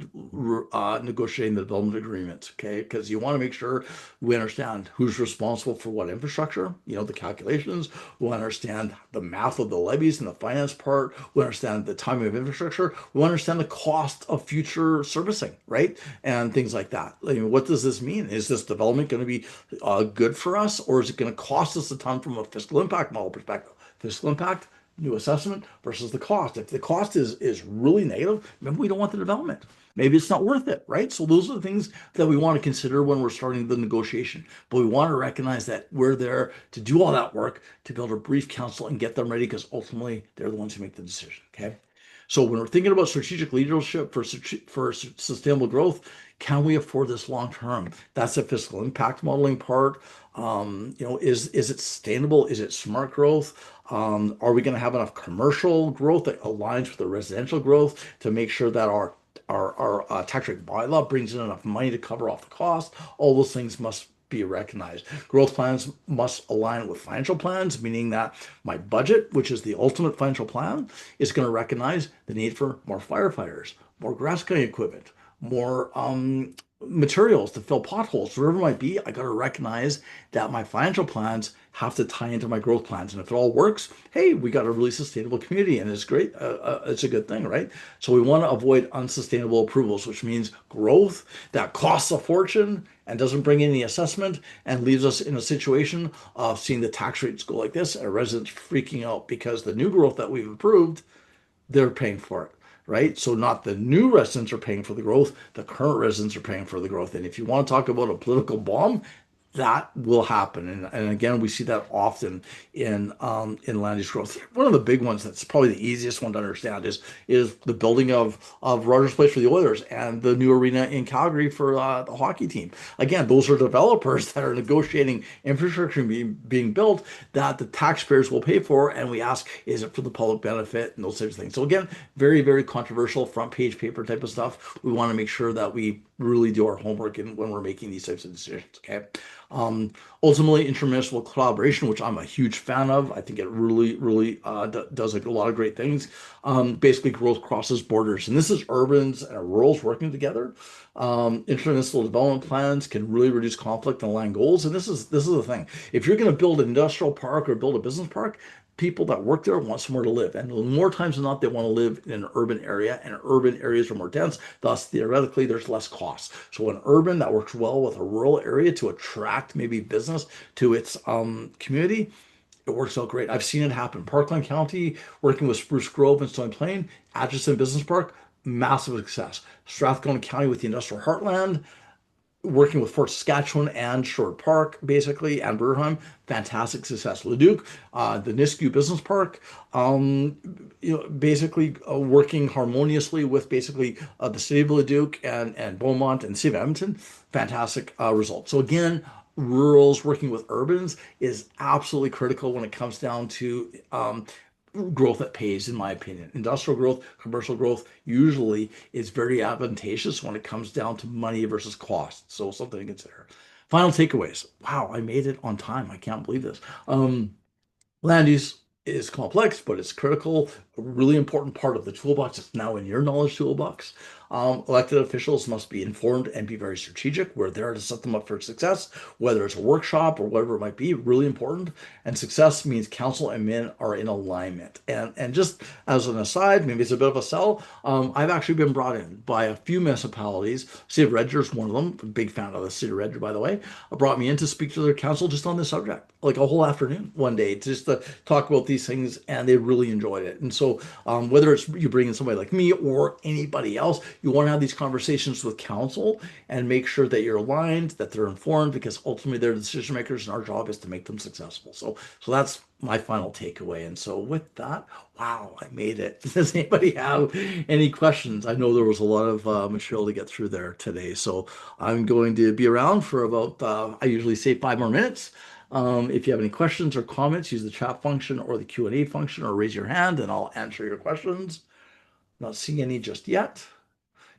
negotiating the development agreements. Okay, because you want to make sure we understand who's responsible for what infrastructure. The calculations. We understand the math of the levies and the finance part. We understand the timing of infrastructure. We understand the cost of future servicing, right, and things like that. I mean, what does this mean? Is this development going to be good for us, or is it going to cost us a ton from a fiscal impact model perspective? Fiscal impact, new assessment versus the cost. If the cost is really negative, maybe we don't want the development. Maybe it's not worth it, right? So those are the things that we want to consider when we're starting the negotiation. But we want to recognize that we're there to do all that work to be able to brief council and get them ready because ultimately they're the ones who make the decision. Okay. So when we're thinking about strategic leadership for sustainable growth, can we afford this long term? That's a fiscal impact modeling part. Is it sustainable? Is it smart growth? Are we going to have enough commercial growth that aligns with the residential growth to make sure that our tax rate bylaw brings in enough money to cover off the cost? All those things must be recognized. Growth plans must align with financial plans, meaning that my budget, which is the ultimate financial plan, is going to recognize the need for more firefighters, more grass cutting equipment, more materials to fill potholes, whatever it might be. I got to recognize that my financial plans have to tie into my growth plans. And if it all works, hey, we got a really sustainable community and it's great. It's a good thing, right? So we want to avoid unsustainable approvals, which means growth that costs a fortune and doesn't bring any assessment and leaves us in a situation of seeing the tax rates go like this and residents freaking out because the new growth that we've approved they're paying for it, right? So not the new residents are paying for the growth, the current residents are paying for the growth. And if you want to talk about a political bomb, that will happen. And again, we see that often in land use growth. One of the big ones that's probably the easiest one to understand is the building of Rogers Place for the Oilers and the new arena in Calgary for the hockey team. Again, those are developers that are negotiating infrastructure being built that the taxpayers will pay for, and we ask, is it for the public benefit and those types of things. So again, very, very controversial front page paper type of stuff. We want to make sure that we really do our homework when we're making these types of decisions. Okay. Um, Ultimately, intermunicipal collaboration, which I'm a huge fan of, I think it really, really does a lot of great things. Basically, growth crosses borders, and this is urbans and rurals working together. Intermunicipal development plans can really reduce conflict and align goals. And this is the thing: if you're going to build an industrial park or build a business park, people that work there want somewhere to live. And more times than not, they want to live in an urban area, and urban areas are more dense. Thus, theoretically, there's less cost. So, an urban that works well with a rural area to attract maybe business to its community, it works out great. I've seen it happen. Parkland County, working with Spruce Grove and Stony Plain, Atchison Business Park, massive success. Strathcona County with the Industrial Heartland, working with Fort Saskatchewan and Short Park, basically, and Burheim, fantastic success. Leduc, the Nisku Business Park, basically working harmoniously with basically the city of Leduc and Beaumont and City of Edmonton, fantastic results. So again, rurals working with urbans is absolutely critical when it comes down to growth that pays, in my opinion. Industrial growth, commercial growth usually is very advantageous when it comes down to money versus cost. So something to consider. Final takeaways. Wow, I made it on time. I can't believe this. Land use is complex, but it's critical, a really important part of the toolbox. It's now in your knowledge toolbox. Elected officials must be informed and be very strategic. We're there to set them up for success, whether it's a workshop or whatever it might be, really important. And success means council and men are in alignment. And just as an aside, maybe it's a bit of a sell. I've actually been brought in by a few municipalities. City of Red Deer is one of them. Big fan of the City of Red Deer, by the way. Brought me in to speak to their council just on this subject, like a whole afternoon one day, just to talk about these things, and they really enjoyed it. And so, whether it's you bring in somebody like me or anybody else, you want to have these conversations with council and make sure that you're aligned, that they're informed, because ultimately they're the decision makers, and our job is to make them successful. So that's my final takeaway. And so with that, wow, I made it. Does anybody have any questions? I know there was a lot of material to get through there today, so I'm going to be around for about I usually say 5 more minutes. If you have any questions or comments, use the chat function or the Q&A function, or raise your hand and I'll answer your questions. Not seeing any just yet.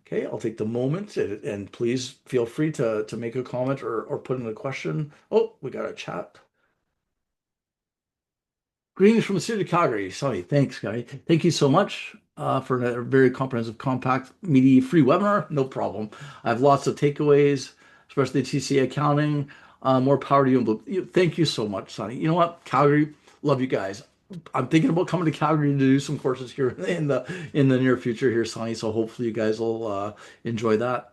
Okay, I'll take the moment, and please feel free to make a comment or put in a question. Oh, we got a chat. Greetings from the city of Calgary. Sonny, thanks, guy. Thank you so much for a very comprehensive, compact, meaty, free webinar. No problem. I have lots of takeaways, especially TCA accounting. More power to you. Thank you so much, Sonny. You know what, Calgary, love you guys. I'm thinking about coming to Calgary to do some courses here in the near future here, Sonny. So hopefully you guys will enjoy that.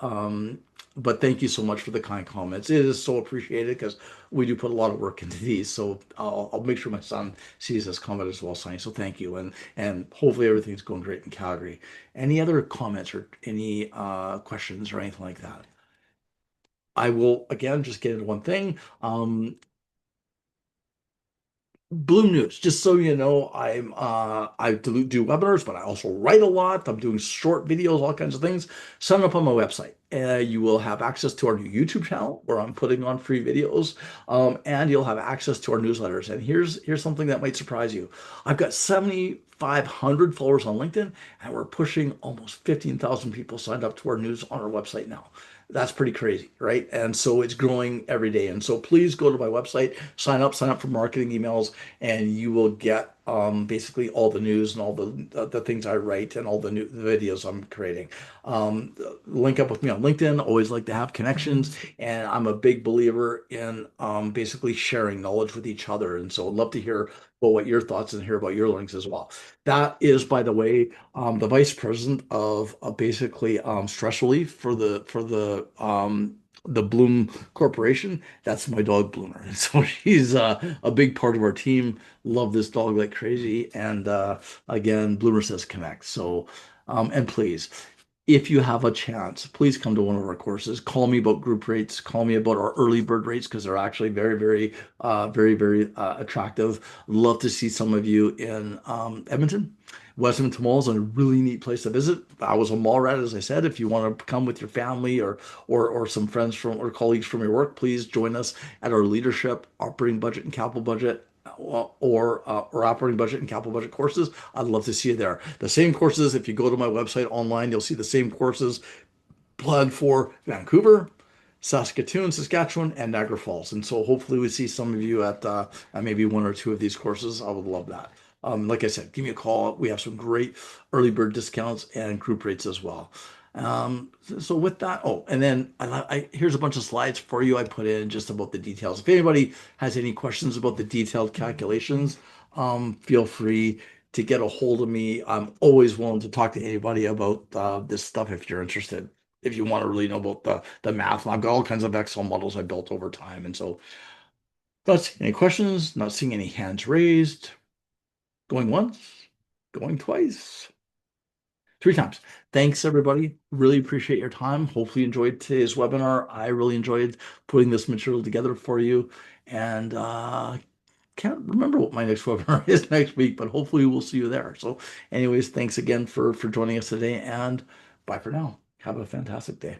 But thank you so much for the kind comments. It is so appreciated because we do put a lot of work into these. So I'll make sure my son sees this comment as well, Sonny. So thank you, and hopefully everything's going great in Calgary. Any other comments or any questions or anything like that? I will again just get into one thing. Bloom News, just so you know, I do webinars, but I also write a lot. I'm doing short videos, all kinds of things. Sign up on my website. You will have access to our new YouTube channel where I'm putting on free videos, and you'll have access to our newsletters. And here's something that might surprise you. I've got 7,500 followers on LinkedIn, and we're pushing almost 15,000 people signed up to our news on our website now. That's pretty crazy, right? And so it's growing every day. And so please go to my website, sign up for marketing emails, and you will get basically all the news and all the things I write and all the videos I'm creating. Um, Link up with me on LinkedIn. Always like to have connections, and I'm a big believer in basically sharing knowledge with each other. And so I'd love to hear about what your thoughts and hear about your links as well. That is, by the way, the vice president of basically stress relief for the Bloom Corporation. That's my dog Bloomer. And so she's a big part of our team. Love this dog like crazy. And again, Bloomer says connect. So, and please, if you have a chance, please come to one of our courses. Call me about group rates. Call me about our early bird rates because they're actually very attractive. Love to see some of you in Edmonton. West Edmonton Mall is a really neat place to visit. I was a mall rat, as I said. If you want to come with your family or some friends from or colleagues from your work, please join us at our leadership, operating budget, and capital budget or operating budget and capital budget courses. I'd love to see you there. The same courses, if you go to my website online, you'll see the same courses planned for Vancouver, Saskatoon, Saskatchewan, and Niagara Falls. And so hopefully we see some of you at maybe one or two of these courses. I would love that. Like I said, give me a call. We have some great early bird discounts and group rates as well. So with that, oh, and then here's a bunch of slides for you I put in just about the details. If anybody has any questions about the detailed calculations, feel free to get a hold of me. I'm always willing to talk to anybody about this stuff if you're interested. If you want to really know about the math, and I've got all kinds of Excel models I built over time. And so, not seeing any questions, not seeing any hands raised. Going once, going twice. Three times. Thanks, everybody. Really appreciate your time. Hopefully, you enjoyed today's webinar. I really enjoyed putting this material together for you. And can't remember what my next webinar is next week, but hopefully we'll see you there. So, anyways, thanks again for joining us today, and bye for now. Have a fantastic day.